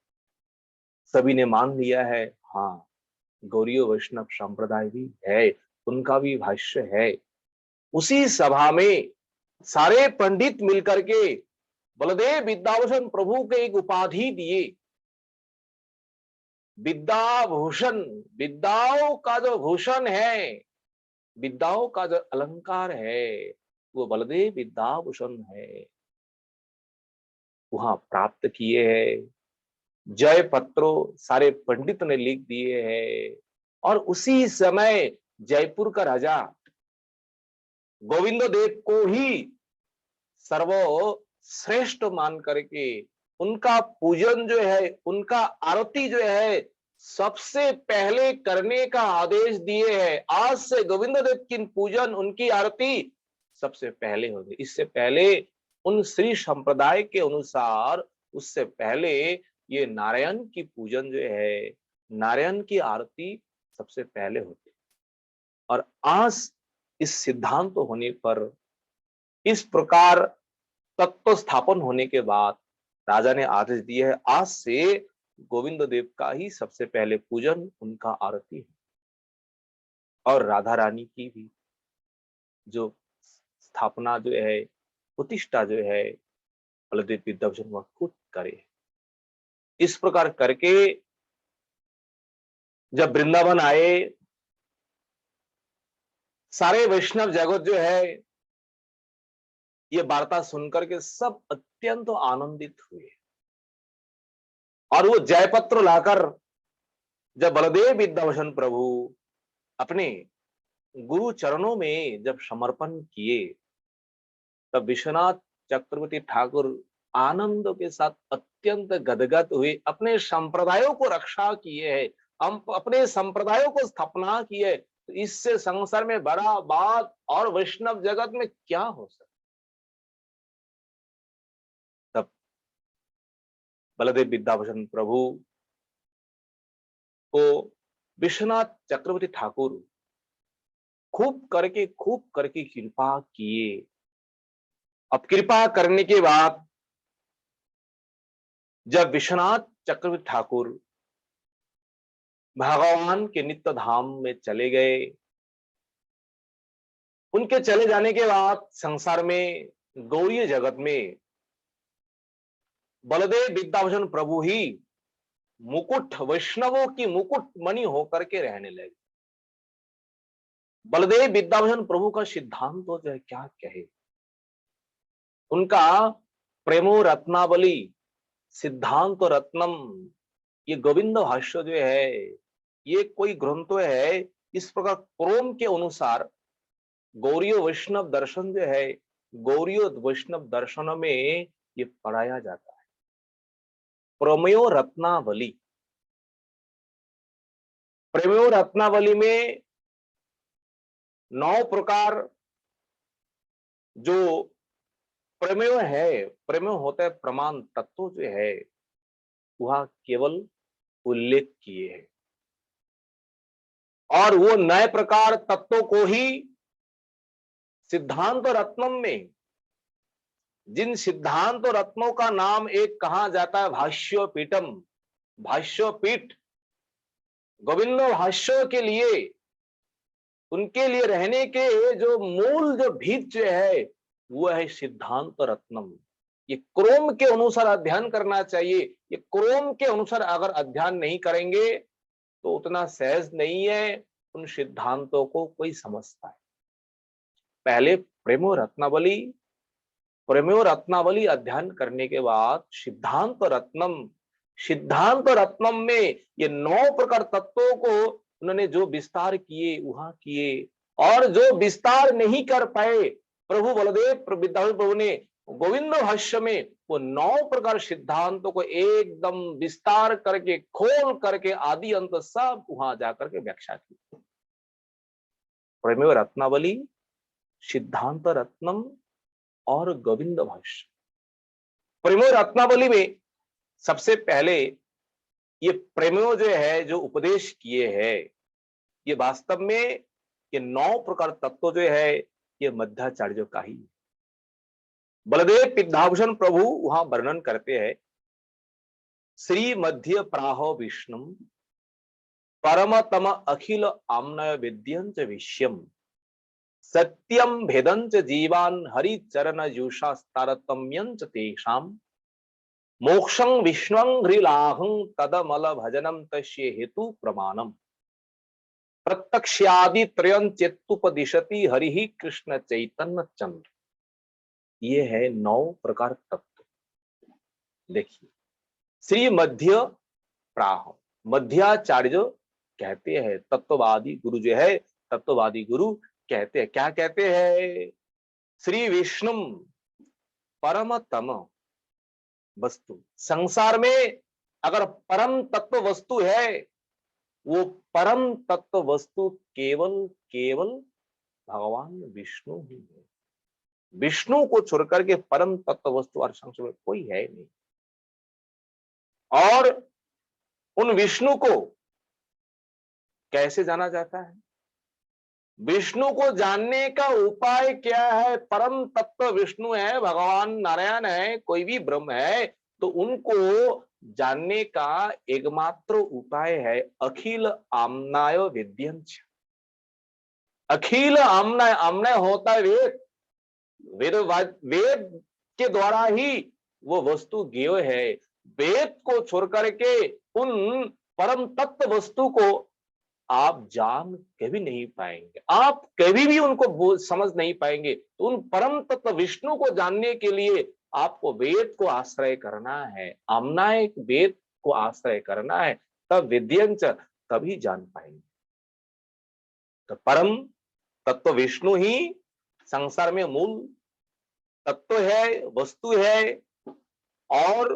सभी ने मान लिया है, हाँ गौरी वैष्णव संप्रदाय भी है, उनका भी भाष्य है। उसी सभा में सारे पंडित मिलकर के बलदेव विद्याभूषण प्रभु के एक उपाधि दिए, विद्याभूषण। विद्याओं का जो भूषण है, विद्याओं का जो अलंकार है, वो बलदेव विद्याभूषण है। वहां प्राप्त किए हैं, जय पत्रों सारे पंडित ने लिख दिए हैं। और उसी समय जयपुर का राजा गोविंद देव को ही सर्वश्रेष्ठ मान करके उनका पूजन जो है, उनका आरती जो है, सबसे पहले करने का आदेश दिए हैं। आज से गोविंद देव की पूजन, उनकी आरती सबसे पहले होगी। इससे पहले उन श्री संप्रदाय के अनुसार उससे पहले ये नारायण की पूजन जो है, नारायण की आरती सबसे पहले होती। और आज इस सिद्धांत होने पर इस प्रकार तत्व स्थापन होने के बाद राजा ने आदेश दिया है, आज से गोविंद देव का ही सबसे पहले पूजन, उनका आरती है। और राधा रानी की भी जो स्थापना जो है, प्रतिष्ठा जो है, बलदेव विद्याभूषण वह खुद करे। इस प्रकार करके जब वृंदावन आए, सारे वैष्णव जगत जो है ये वार्ता सुनकर के सब अत्यंत आनंदित हुए। और वो जयपत्र लाकर जब बलदेव विद्याभूषण प्रभु अपने गुरु चरणों में जब समर्पण किए, तब विश्वनाथ चक्रवर्ती ठाकुर आनंद के साथ अत्यंत गदगद हुए। अपने संप्रदायों को रक्षा किए है, हम अपने संप्रदायों को स्थापना की है, तो इससे संसार में बड़ा बात और वैष्णव जगत में क्या हो सकता। तब बलदेव विद्याभूषण प्रभु को विश्वनाथ चक्रवर्ती ठाकुर खूब करके कृपा किए। अब कृपा करने के बाद जब विश्वनाथ चक्रवर्ती ठाकुर भगवान के नित्य धाम में चले गए, उनके चले जाने के बाद संसार में गौड़ीय जगत में बलदेव विद्याभूषण प्रभु ही मुकुट, वैष्णवों की मुकुट मणि होकर के रहने लगे। बलदेव विद्याभूषण प्रभु का सिद्धांत तो जो है क्या कहे, उनका प्रेमो रत्नावली सिद्धांत रत्नम, ये गोविंद भाष्य जो है, ये कोई ग्रंथ है। इस प्रकार क्रोम के अनुसार गौरीय वैष्णव दर्शन जो है, गौरीय वैष्णव दर्शन में ये पढ़ाया जाता है। प्रमेयो रत्नावली, प्रेमयो रत्नावली में 9 प्रकार जो प्रमेय है, प्रमेय होता है प्रमाण तत्व जो है, वह केवल उल्लेख किए हैं। और वो नए प्रकार तत्वों को ही सिद्धांत रत्नम में, जिन सिद्धांत रत्नों का नाम एक कहा जाता है भाष्य पीठम, भाष्य पीठ, गोविंद भाष्यों के लिए, उनके लिए रहने के जो मूल जो भीत जो है वो है सिद्धांत रत्नम। ये क्रोम के अनुसार अध्ययन करना चाहिए। ये क्रोम के अनुसार अगर अध्ययन नहीं करेंगे तो उतना सहज नहीं है उन सिद्धांतों को कोई समझता है। पहले प्रेमो रत्नावली, प्रेमो रत्नावली अध्ययन करने के बाद सिद्धांत रत्नम, सिद्धांत रत्नम में ये 9 प्रकार तत्वों को उन्होंने जो विस्तार किए वहां किए। और जो विस्तार नहीं कर पाए प्रभु बलदेव विद्याभूषण प्रभु ने गोविंद भाष्य में वो 9 प्रकार सिद्धांतों को एकदम विस्तार करके, खोल करके, आदि अंत सब वहां जाकर के व्याख्या की। प्रेमयो रत्नावली, सिद्धांत रत्नम और गोविंद भाष्य। प्रेमयो रत्नावली में सबसे पहले ये प्रेमयो जो है जो उपदेश किए हैं, ये वास्तव में ये 9 प्रकार तत्व जो है ये मध्याचार्यों का ही। बलदेव विद्याभूषण प्रभु वहां वर्णन करते हैं, श्री मध्य प्राहो विष्णु परमतम अखिल आम्नय विद्यंच विष्यम सत्यम भेदंच जीवान हरि चरण युषास्तारतम्यंच तेषाम मोक्षं विष्णुं ह्रीलाहं तदमल भजनम तस्य हेतु प्रमाणम प्रत्यक्षादि त्रयं चेत्तुपदिशति हरि कृष्ण चैतन्य चंद्र। ये है 9 प्रकार तत्व। देखिए, श्री मध्य प्राह, मध्याचार्य कहते हैं, तत्ववादी गुरु जो है, तत्ववादी गुरु कहते हैं, क्या कहते हैं, श्री विष्णु परमतम वस्तु, संसार में अगर परम तत्व वस्तु है, वो परम तत्व वस्तु केवल केवल भगवान विष्णु ही है। विष्णु को छोड़ करके परम तत्व वस्तु और संसार में कोई है नहीं। और उन विष्णु को कैसे जाना जाता है, विष्णु को जानने का उपाय क्या है? परम तत्व विष्णु है, भगवान नारायण है, कोई भी ब्रह्म है, तो उनको जानने का एकमात्र उपाय है अखिल आम्नाय वेद्यं च। अखिल आम्नाय, आम्नाय होता है वेद, वेद के द्वारा ही वो वस्तु ज्ञेय है। वेद को छोड़ करके उन परम तत्व वस्तु को आप जान कभी नहीं पाएंगे, आप कभी भी उनको समझ नहीं पाएंगे। तो उन परम तत्व विष्णु को जानने के लिए आपको वेद को आश्रय करना है, आम्नाय वेद को आश्रय करना है, तब विद्यंच, तभी जान पाएंगे। तो परम तत्व विष्णु ही संसार में मूल तत्व है, वस्तु है, और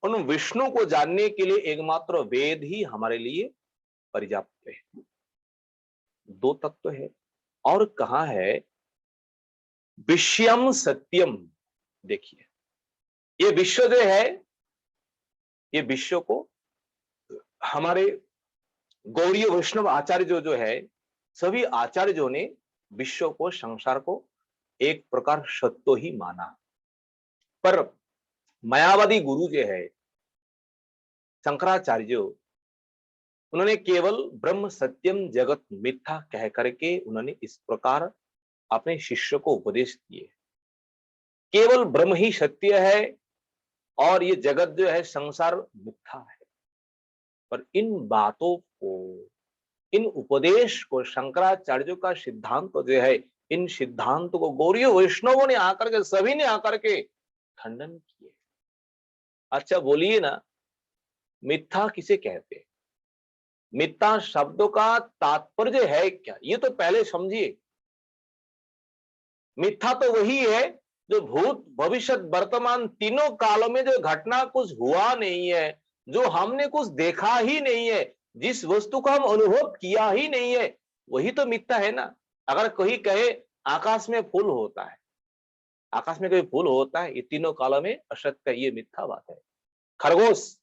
उन विष्णु को जानने के लिए एकमात्र वेद ही हमारे लिए पर्याप्त है। दो तत्व है। और कहा है विषयम सत्यम। देखिए, ये विश्व जो है, ये विश्व को हमारे गौड़ीय वैष्णव आचार्य जो है, सभी आचार्यों ने विश्व को, संसार को एक प्रकार सत्य ही माना। पर मायावादी गुरु जो है शंकराचार्य, उन्होंने केवल ब्रह्म सत्यम जगत मिथ्या कह करके उन्होंने इस प्रकार अपने शिष्य को उपदेश दिए, केवल ब्रह्म ही सत्य है और ये जगत जो है संसार मिथ्या है। पर इन बातों को, इन उपदेश को, शंकराचार्यों का सिद्धांत जो है, इन सिद्धांतों को गौड़ीय वैष्णवों ने आकर के, सभी ने आकर के खंडन किए। अच्छा बोलिए ना, मिथ्या किसे कहते हैं? मिथ्या शब्दों का तात्पर्य है क्या, ये तो पहले समझिए। मिथ्या तो वही है जो भूत भविष्य वर्तमान तीनों कालों में जो घटना कुछ हुआ नहीं है, जो हमने कुछ देखा ही नहीं है, जिस वस्तु को हम अनुभव किया ही नहीं है, वही तो मिथ्या है ना। अगर कोई कहे आकाश में फूल होता है, आकाश में कोई फूल होता है, ये तीनों कालों में असत्य, ये मिथ्या बात है। खरगोश,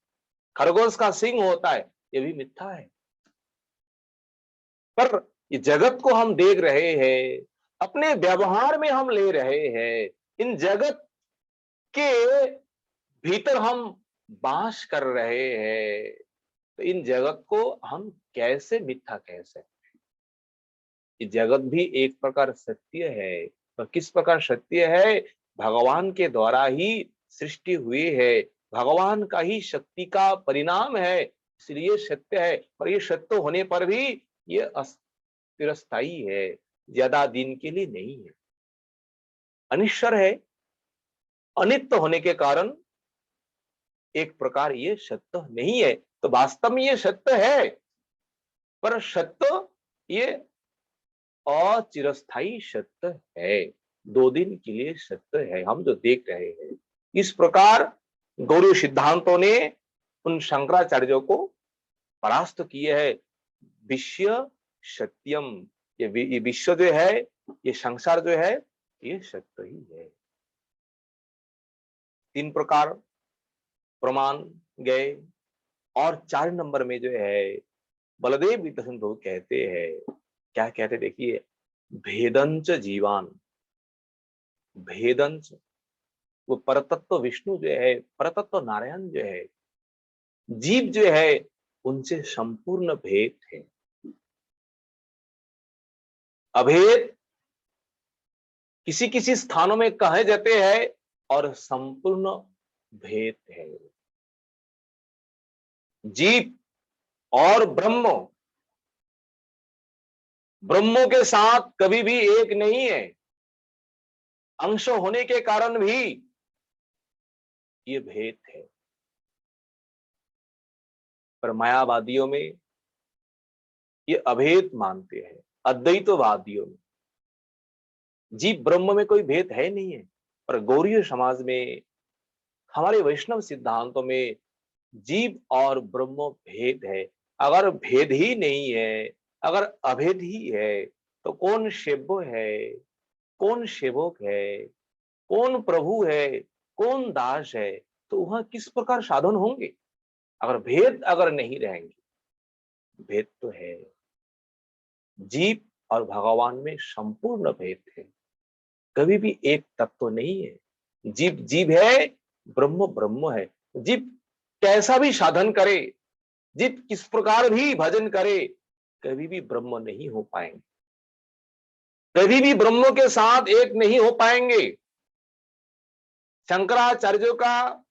खरगोश का सिंह होता है, ये भी मिथ्या है। पर ये जगत को हम देख रहे हैं, अपने व्यवहार में हम ले रहे हैं, इन जगत के भीतर हम वास कर रहे हैं, तो इन जगत को हम कैसे मिथ्या कह सकते हैं? ये जगत भी एक प्रकार सत्य है। तो किस प्रकार सत्य है? भगवान के द्वारा ही सृष्टि हुई है, भगवान का ही शक्ति का परिणाम है, इसलिए सत्य है। पर ये सत्य होने पर भी ये चिरस्थायी है, ज्यादा दिन के लिए नहीं है, अनिश्वर है। अनित्य होने के कारण एक प्रकार ये सत्य नहीं है। तो वास्तव में ये सत्य है, पर सत्य ये अचिरस्थायी सत्य है, 2 दिन के लिए सत्य है, हम जो देख रहे हैं। इस प्रकार गौड़ीय सिद्धांतों ने उन शंकराचार्यों को परास्त किए है। विश्व सत्यम, ये विश्व जो है, ये संसार जो है, ये सत्य ही है। 3 प्रकार प्रमाण गए। और 4 नंबर में जो है बलदेव विकसन प्रभु कहते हैं, क्या कहते, देखिए, भेदंच जीवान। भेदंच, वो परतत्व विष्णु जो है, परतत्व नारायण जो है, जीव जो है, उनसे संपूर्ण भेद है। अभेद किसी किसी स्थानों में कहे जाते हैं और संपूर्ण भेद है। जीव और ब्रह्म, ब्रह्मों के साथ कभी भी एक नहीं है, अंश होने के कारण भी ये भेद है। पर मायावादियों में ये अभेद मानते हैं, अद्वैतवादियों में जीव ब्रह्म में कोई भेद है नहीं है। पर गौड़ीय समाज में, हमारे वैष्णव सिद्धांतों में जीव और ब्रह्म भेद है। अगर भेद ही नहीं है, अगर अभेद ही है, तो कौन सेव्य है, कौन सेवक है, कौन प्रभु है, कौन दास है? तो वहां किस प्रकार साधन होंगे? अगर भेद अगर नहीं रहेंगे। भेद तो है, जीव और भगवान में संपूर्ण भेद है। कभी भी एक तत्व नहीं है। जीव जीव है, ब्रह्म ब्रह्म है। जीव कैसा भी साधन करे, जीव किस प्रकार भी भजन करे, कभी भी ब्रह्म नहीं हो पाएंगे, कभी भी ब्रह्म के साथ एक नहीं हो पाएंगे। शंकराचार्यों का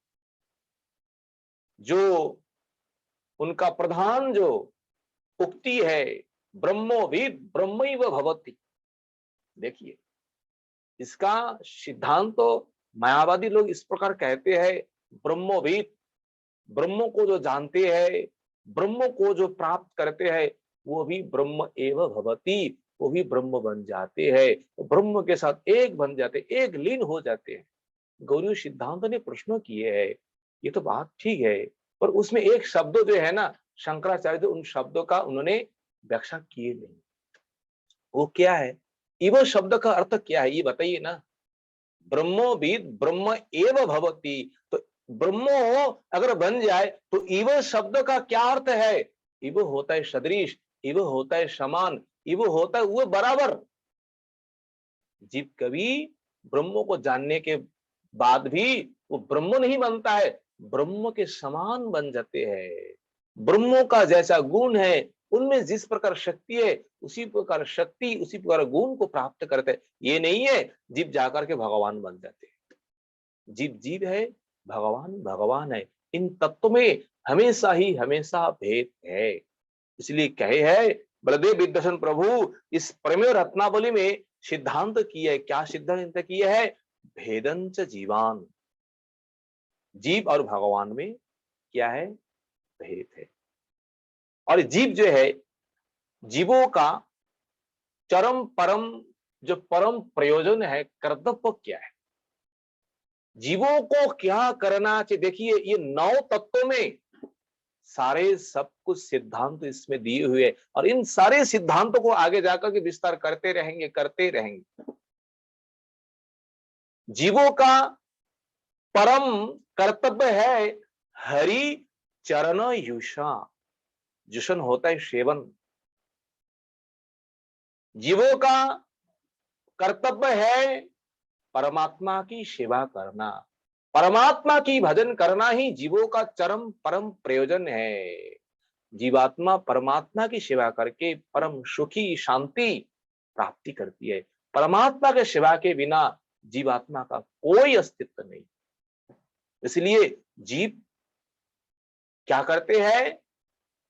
जो उनका प्रधान जो उक्ति है, ब्रह्मोविद ब्रह्मैव भवति, देखिए इसका सिद्धांत तो मायावादी लोग इस प्रकार कहते हैं, ब्रह्मविद, ब्रह्म को जो जानते हैं, ब्रह्म को जो प्राप्त करते हैं, वो भी ब्रह्म एव भवति, वो भी ब्रह्म बन जाते हैं, ब्रह्म के साथ एक बन जाते, एक लीन हो जाते हैं। गौरी सिद्धांत ने प्रश्न किए हैं, ये तो बात ठीक है, पर उसमें एक शब्द जो है ना, शंकराचार्य उन शब्दों का उन्होंने व्याख्या किए नहीं। वो क्या है, इव शब्द का अर्थ क्या है, ये बताइए ना। ब्रह्मविद ब्रह्म एव भवति, तो ब्रह्म अगर बन जाए तो इव शब्द का क्या अर्थ है। इव होता है सदृश, इव होता है समान, इव होता है वो बराबर। जीव कभी ब्रह्म को जानने के बाद भी वो ब्रह्म नहीं बनता है, ब्रह्म के समान बन जाते हैं। ब्रह्म का जैसा गुण है, उनमें जिस प्रकार शक्ति है, उसी प्रकार शक्ति उसी प्रकार गुण को प्राप्त करते हैं। ये नहीं है जीव जाकर के भगवान बन जाते हैं। जीव जीव है, भगवान भगवान है। इन तत्व में हमेशा ही हमेशा भेद है। इसलिए कहे है बलदेव विद्याधर प्रभु इस प्रमेय रत्नावली में सिद्धांत किया है। क्या सिद्धांत किया है, भेदंच जीवान, जीव और भगवान में क्या है, भेद है। और जीव जो है, जीवों का चरम परम जो परम प्रयोजन है, कर्तव्य क्या है, जीवों को क्या करना चाहिए। देखिए ये 9 तत्वों में सारे सब कुछ सिद्धांत इसमें दिए हुए, और इन सारे सिद्धांतों को आगे जाकर के विस्तार करते रहेंगे करते रहेंगे। जीवों का परम कर्तव्य है हरि चरण युषा, जुशन होता है सेवन। जीवों का कर्तव्य है परमात्मा की सेवा करना, परमात्मा की भजन करना ही जीवों का चरम परम प्रयोजन है। जीवात्मा परमात्मा की सेवा करके परम सुखी शांति प्राप्ति करती है। परमात्मा के सेवा के बिना जीवात्मा का कोई अस्तित्व नहीं। इसलिए जीव क्या करते हैं,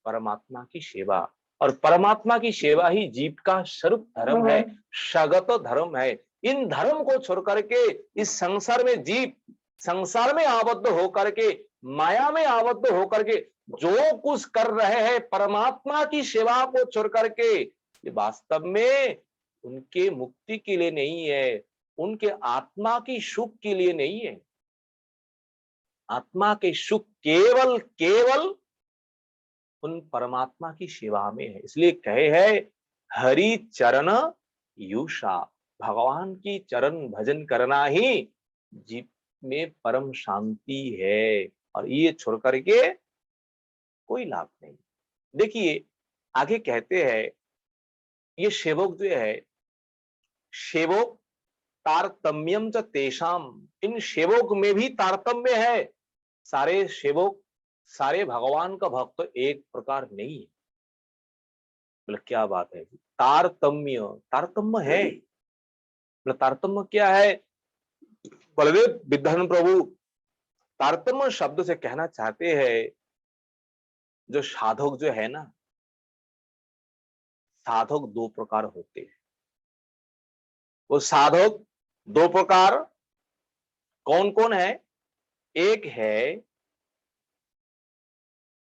परमात्मा की सेवा, और परमात्मा की सेवा ही जीव का स्वरूप धर्म है, स्वगत धर्म है। इन धर्म को छोड़ करके इस संसार में जीव संसार में आबद्ध होकर के, माया में आबद्ध होकर के जो कुछ कर रहे हैं परमात्मा की सेवा को छोड़ करके, ये वास्तव में उनके मुक्ति के लिए नहीं है, उनके आत्मा की सुख के लिए नहीं है। आत्मा के सुख केवल केवल उन परमात्मा की सेवा में है। इसलिए कहे है हरि चरण युषा, भगवान की चरण भजन करना ही जीव में परम शांति है, और ये छोड़ करके कोई लाभ नहीं। देखिए आगे कहते हैं, ये सेवक जो है, सेवक तारतम्यम च तेषाम, इन सेवक में भी तारतम्य है। सारे सेवक सारे भगवान का भक्त एक प्रकार नहीं है। मतलब क्या बात है, तारतम्य तारतम्य है। मतलब तारतम्य क्या है, बलदेव विद्याधर प्रभु तारतम्य शब्द से कहना चाहते हैं, जो साधक जो है ना, साधक 2 प्रकार होते हैं। वो साधक 2 प्रकार कौन कौन है, एक है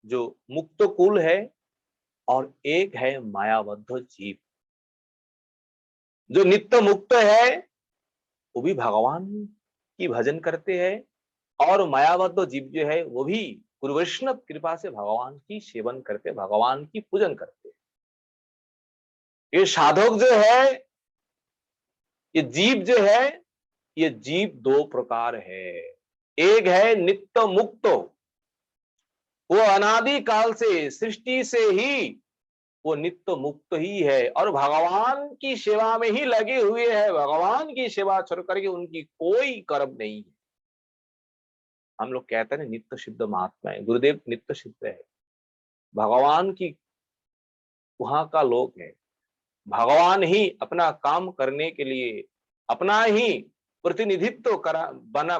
जो मुक्त कुल है, और एक है मायाबद्ध जीव। जो नित्य मुक्त है वो भी भगवान की भजन करते हैं, और मायाबद्ध जीव जो है वो भी गुरु वैष्णव कृपा से भगवान की सेवन करते, भगवान की पूजन करते। ये साधक जो है, ये जीव जो है, ये जीव 2 प्रकार है। एक है नित्य मुक्त, वो अनादि काल से सृष्टि से ही वो नित्य मुक्त ही है और भगवान की सेवा में ही लगे हुए हैं। भगवान की सेवा छोड़ करके उनकी कोई कर्म नहीं है। हम लोग कहते हैं नित्य सिद्ध महात्मा है, गुरुदेव नित्य सिद्ध है, भगवान की वहां का लोक है। भगवान ही अपना काम करने के लिए अपना ही प्रतिनिधित्व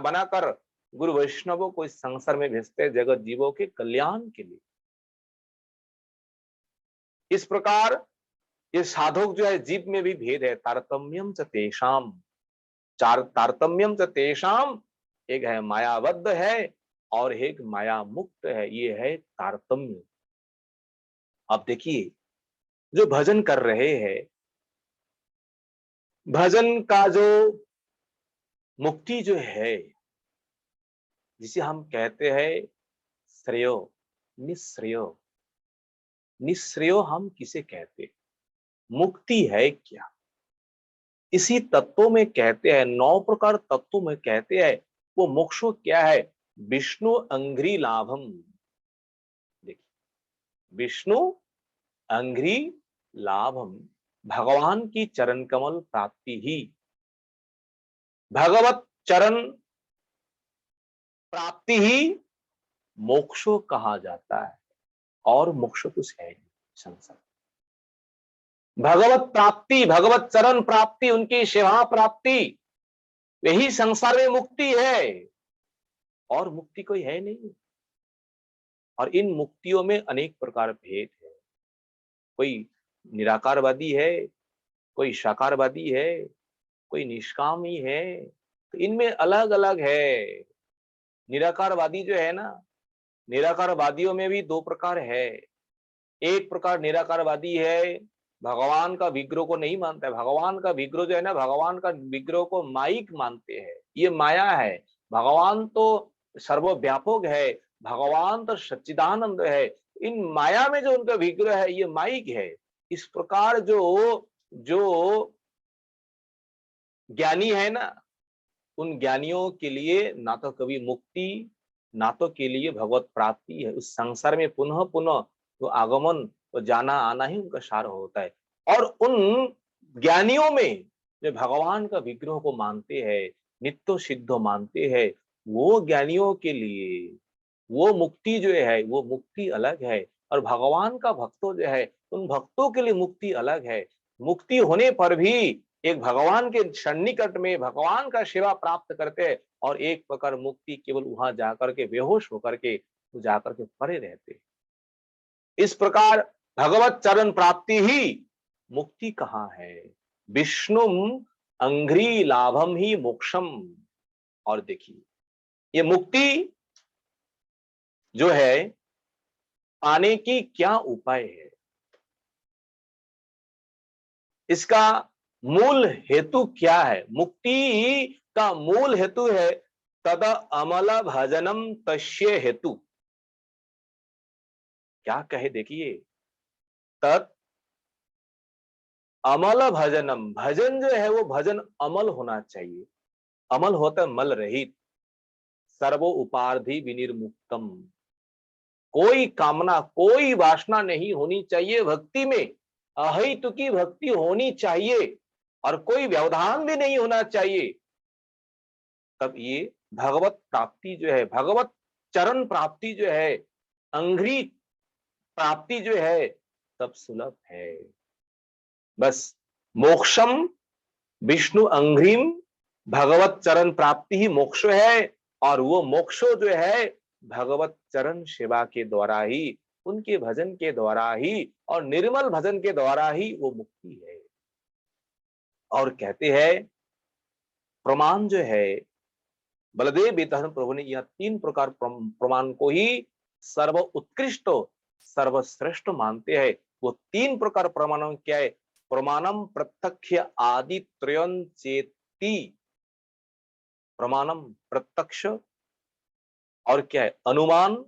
बनाकर गुरु वैष्णवों को इस संसार में भेजते हैं जगत जीवों के कल्याण के लिए। इस प्रकार ये साधक जो है, जीव में भी भेद है। तारतम्यम च तेषाम, तारतम्यम च तेषाम, एक है मायाबद्ध है और एक माया मुक्त है, ये है तारतम्य। अब देखिए जो भजन कर रहे हैं, भजन का जो मुक्ति जो है, जिसे हम कहते हैं श्रेयो निश्रेयो, निश्रेयो हम किसे कहते, मुक्ति है क्या? इसी तत्वों में कहते हैं, 9 प्रकार तत्वों में कहते हैं वो मोक्षो क्या है? विष्णु अंघ्रि लाभम। देखिए, विष्णु अंघ्रि लाभम, भगवान की चरण कमल प्राप्ति ही, भगवत चरण प्राप्ति ही मोक्षो कहा जाता है। और मोक्ष कुछ है नहीं संसार। भगवत प्राप्ति, भगवत चरण प्राप्ति, उनकी सेवा प्राप्ति, यही संसार में मुक्ति है और मुक्ति कोई है नहीं। और इन मुक्तियों में अनेक प्रकार भेद है। कोई निराकारवादी है, कोई साकारवादी है, कोई निष्कामी है, तो इनमें अलग अलग है। निराकारवादी जो है ना, निराकारवादियों में भी 2 प्रकार है। एक प्रकार निराकारवादी है, भगवान का विग्रह को नहीं मानता है। भगवान का विग्रह जो है ना, भगवान का विग्रह को माइक मानते हैं, ये माया है। भगवान तो सर्वव्यापक है, भगवान तो सच्चिदानंद है, इन माया में जो उनका विग्रह है ये माइक है। इस प्रकार जो जो ज्ञानी है ना, उन ज्ञानियों के लिए ना तो कभी मुक्ति, ना तो के लिए भगवत प्राप्ति है। उस संसार में पुनः पुनः तो आगमन, तो जाना आना ही उनका सार होता है। और उन ज्ञानियों में जो भगवान का विग्रह को मानते हैं, नित्य सिद्ध मानते हैं, वो ज्ञानियों के लिए वो मुक्ति जो है, वो मुक्ति अलग है। और भगवान का भक्तों जो है, उन भक्तों के लिए मुक्ति अलग है। मुक्ति होने पर भी एक भगवान के सन्निकट में भगवान का सेवा प्राप्त करते हैं, और एक प्रकार मुक्ति केवल वहां जाकर के बेहोश होकर के जाकर के परे रहते। इस प्रकार भगवत चरण प्राप्ति ही मुक्ति कहाँ है? विष्णुम अंघ्रि लाभम ही मोक्षम। और देखिए ये मुक्ति जो है पाने की क्या उपाय है, इसका मूल हेतु क्या है? मुक्ति का मूल हेतु है तद अमल भजनम तस्य हेतु। क्या कहे देखिए, तद अमल भजनम, भजन जो है वो भजन अमल होना चाहिए। अमल होता है मल रहित, सर्वो उपाधि विनिर्मुक्तम। कोई कामना, कोई वासना नहीं होनी चाहिए भक्ति में, अहेतुकी भक्ति होनी चाहिए, और कोई व्यवधान भी नहीं होना चाहिए। तब ये भगवत प्राप्ति जो है, भगवत चरण प्राप्ति जो है, अंघ्रि प्राप्ति जो है, तब सुलभ है। बस मोक्षम विष्णु अंघ्रिम, भगवत चरण प्राप्ति ही मोक्ष है। और वो मोक्ष जो है भगवत चरण सेवा के द्वारा ही, उनके भजन के द्वारा ही, और निर्मल भजन के द्वारा ही वो मुक्ति है। और कहते हैं प्रमाण जो है, बलदेव वेदांत प्रभु ने यह 3 प्रकार प्रमाण को ही सर्व उत्कृष्ट सर्वश्रेष्ठ मानते हैं। वो 3 प्रकार प्रमाणों क्या है? प्रमाणम प्रत्यक्ष आदि त्रयं चेति, प्रमाणम प्रत्यक्ष, और क्या है? अनुमान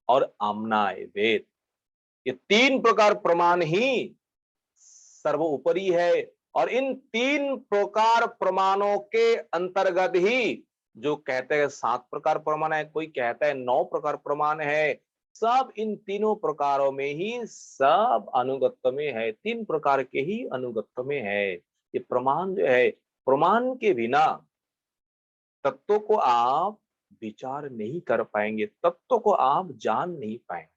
और आमनाय वेद। ये 3 प्रकार प्रमाण ही सर्वोपरि है। और इन 3 प्रकार प्रमाणों के अंतर्गत ही जो कहते हैं 7 प्रकार प्रमाण है, कोई कहता है 9 प्रकार प्रमाण है, सब इन तीनों प्रकारों में ही सब अनुगत्य में है, तीन प्रकार के ही अनुगत्य में है। ये प्रमाण जो है, प्रमाण के बिना तत्वों को आप विचार नहीं कर पाएंगे, तत्वों को आप जान नहीं पाएंगे।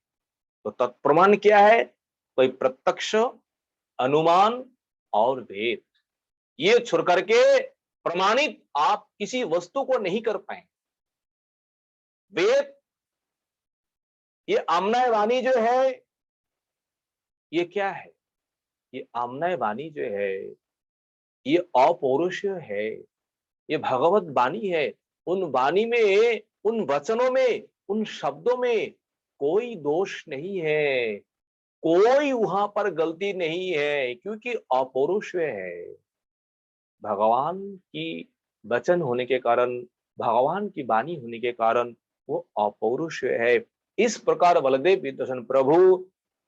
तो तत्प्रमाण क्या है? कोई प्रत्यक्ष, अनुमान और वेद, ये छोड़ करके प्रमाणित आप किसी वस्तु को नहीं कर पाएंगे। वेद, ये आमनाय वाणी जो है, ये क्या है? ये आमनाय वाणी जो है, ये अपौरुषीय है, ये भगवत वाणी है। उन वाणी में, उन वचनों में, उन शब्दों में कोई दोष नहीं है, कोई वहां पर गलती नहीं है, क्योंकि अपौरुषीय है। भगवान की वचन होने के कारण, भगवान की वाणी होने के कारण वो अपौरुषीय है। इस प्रकार बलदेव विद्याधर प्रभु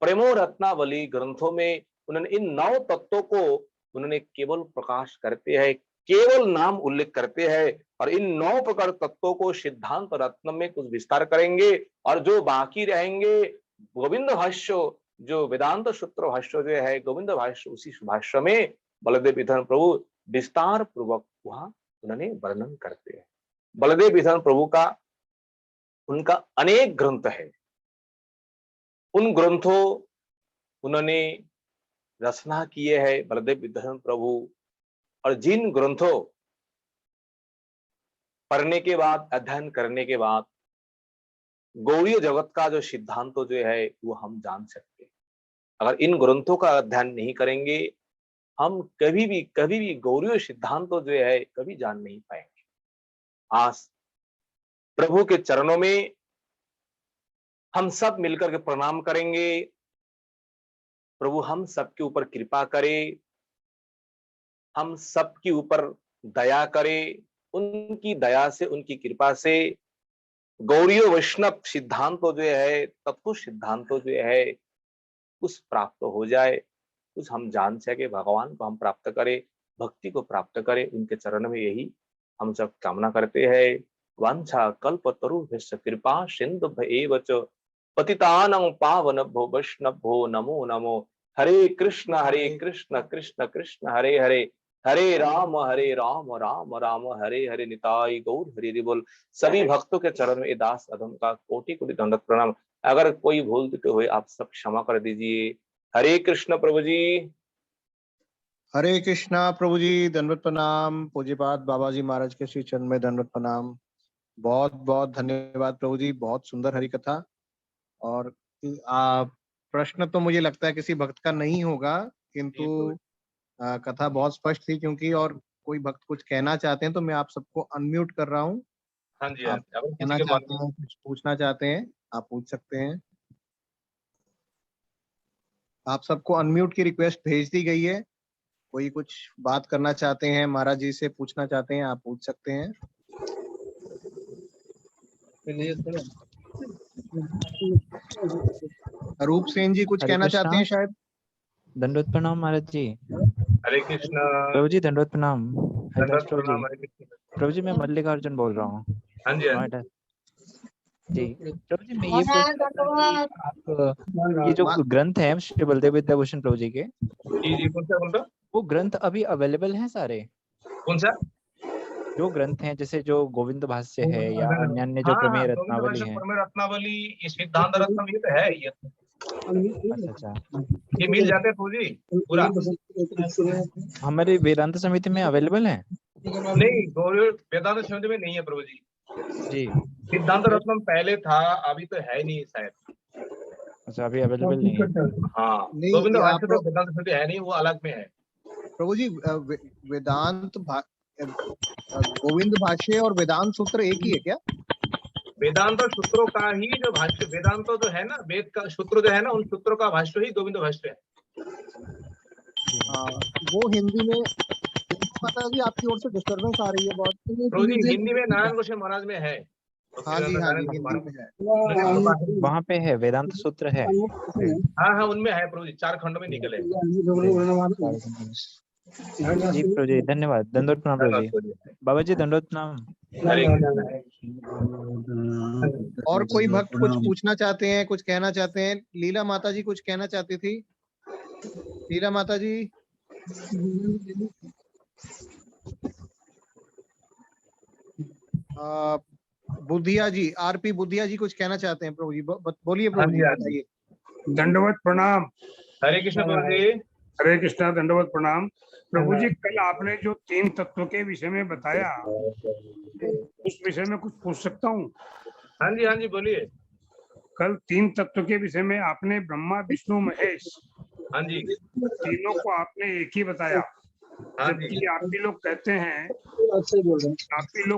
प्रेमो रत्नावली ग्रंथों में उन्होंने इन 9 तत्वों को उन्होंने केवल प्रकाश करते हैं, केवल नाम उल्लेख करते हैं, और इन 9 प्रकार तत्वों को सिद्धांत रत्न में कुछ विस्तार करेंगे, और जो बाकी रहेंगे गोविंद भाष्य, जो वेदांत सूत्र भाष्य जो है गोविंद भाष्य, उसी भाष्य में बलदेव विद्याधर प्रभु विस्तार पूर्वक वहां उन्होंने वर्णन करते हैं। बलदेव विद्याधर प्रभु का, उनका अनेक ग्रंथ है। उन ग्रंथों उन्होंने रचना किए हैं बलदेव विद्याधर प्रभु, और जिन ग्रंथों पढ़ने के बाद, अध्ययन करने के बाद गौड़ीय जगत का जो सिद्धांत जो है वो हम जान सकते हैं। अगर इन ग्रंथों का अध्ययन नहीं करेंगे, हम कभी भी गौड़ीय सिद्धांत जो है कभी जान नहीं पाएंगे। आज प्रभु के चरणों में हम सब मिलकर के प्रणाम करेंगे। प्रभु हम सबके ऊपर कृपा करे, हम सबके ऊपर दया करे, उनकी दया से, उनकी कृपा से गौड़ीय वैष्णव सिद्धांत जो है, तत्व सिद्धांत जो है उस प्राप्त हो जाए, उस हम जान सके, भगवान को हम प्राप्त करें, भक्ति को प्राप्त करें। उनके चरण में यही हम सब कामना करते हैं। वांछा कल्पतरुभ्यश्च कृपा सिन्धुभ्येव च पतितानां पावनेभ्यो वैष्णवेभ्यो नमो नमो। हरे कृष्ण कृष्ण कृष्ण हरे हरे, हरे राम राम राम हरे हरे। निताई गौर हरि बोल। सभी भक्तों के चरण में दास अधम का कोटि कोटि दंडवत प्रणाम। अगर कोई भूल चुके हुए आप सब क्षमा कर दीजिए। हरे कृष्ण प्रभु जी। हरे कृष्णा प्रभु जी, दंडवत प्रणाम। पूज्यपाद बाबा जी महाराज के श्री चरण में दंडवत प्रणाम। बहुत बहुत धन्यवाद प्रभु जी, बहुत सुंदर हरि कथा। और प्रश्न तो मुझे लगता है किसी भक्त का नहीं होगा, किंतु कथा बहुत स्पष्ट थी, क्योंकि और कोई भक्त कुछ कहना चाहते हैं तो मैं आप सबको अनम्यूट कर रहा हूँ। हाँ जी, आप कहना चाहते हैं, कुछ पूछना चाहते हैं, आप पूछ सकते हैं। आप सबको अनम्यूट की रिक्वेस्ट भेज दी गई है। कोई कुछ बात करना चाहते हैं, महाराज जी से पूछना चाहते हैं, आप पूछ सकते हैं। रूप सेन जी कुछ कहना चाहते हैं शायद। दंडवत प्रणाम महाराज जी। हरे कृष्ण प्रभु जी दंडवत प्रणाम। दंडवत प्रणाम। हरे कृष्ण प्रभु जी मैं मल्लिकार्जुन बोल रहा हूँ। हाँ जी, नोएडा जी। प्रभु जी मैं ये पूछ रहा था कि आप ये जो ग्रंथ है श्री बलदेव विद्याभूषण प्रभु जी के, जी कौन सा वो ग्रंथ अभी अवेलेबल हैं सारे? कौन सा? जो ग्रंथ हैं जैसे जो गोविंद भाष्य है या अन्य जो प्रमेय रत्नावली है। प्रमेय रत्नावली, सिद्धांत रत्नम, ये तो है ये। अच्छा, ये मिल जाते हैं पूरी पूरा हमारे वेदांत समिति में अवेलेबल है? नहीं, गौरी वेदांत समिति में नहीं है प्रभु जी। जी, सिद्धांत रत्नम पहले था, अभी तो है नहीं शायद। अच्छा अभी अवेलेबल नहीं है। हाँ, गोविंद भाष्य तो वेदांत समिति है नहीं, वो अलग में है प्रभु जी। वेदांत गोविंद भाष्य और वेदांत सूत्र एक ही है क्या? वेदांत सूत्रों का ही जो भाष्य, वेदांत जो है ना, वेद का सूत्र जो है ना, उन सूत्रों का भाष्य ही गोविंद भाष्य है। वो हिंदी में। माता जी आपकी ओर से डिस्टर्बेंस आ रही है बहुत। प्रभु जी हिंदी में नारायण गोसाई महाराज में है। हाँ जी, हिंदी में है। वहाँ पे है, वेदांत सूत्र है। हाँ, उनमें है प्रभु जी, 4 खंड में निकले। जी प्रभु जी धन्यवाद, दंडवत प्रणाम प्रभु जी। बाबा जी दंडवत प्रणाम। हरे और कोई भक्त कुछ पूछना चाहते हैं, कुछ कहना चाहते हैं? लीला माता जी कुछ कहना चाहती थी। लीला माता जी। बुद्धिया जी, आरपी बुद्धिया जी कुछ कहना चाहते हैं प्रभु जी। बोलिए प्रभु जी, बताइए। दंडवत प्रणाम। हरे कृष्ण प्रभु जी। हरे कृष्णा, दंडवत प्रणाम। प्रभु जी, कल आपने जो 3 तत्वों के विषय में बताया, उस विषय में कुछ पूछ सकता हूँ? हाँ जी बोलिए। कल 3 तत्व के विषय में आपने ब्रह्मा विष्णु महेश, हाँ जी, तीनों को आपने एक ही बताया। हाँ जी, जबकि आप ही लोग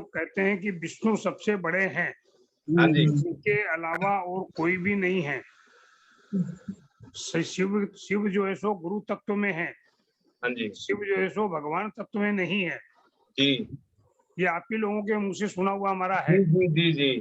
कहते हैं कि विष्णु सबसे बड़े हैं, हाँ जी, उनके अलावा और कोई भी नहीं है। शिव जो है सो गुरु तत्व में है, हाँ जी, शिव जो है सो भगवान तत्व में नहीं है। जी ये आप ही लोगों के मुंह से सुना हुआ हमारा है। जी जी।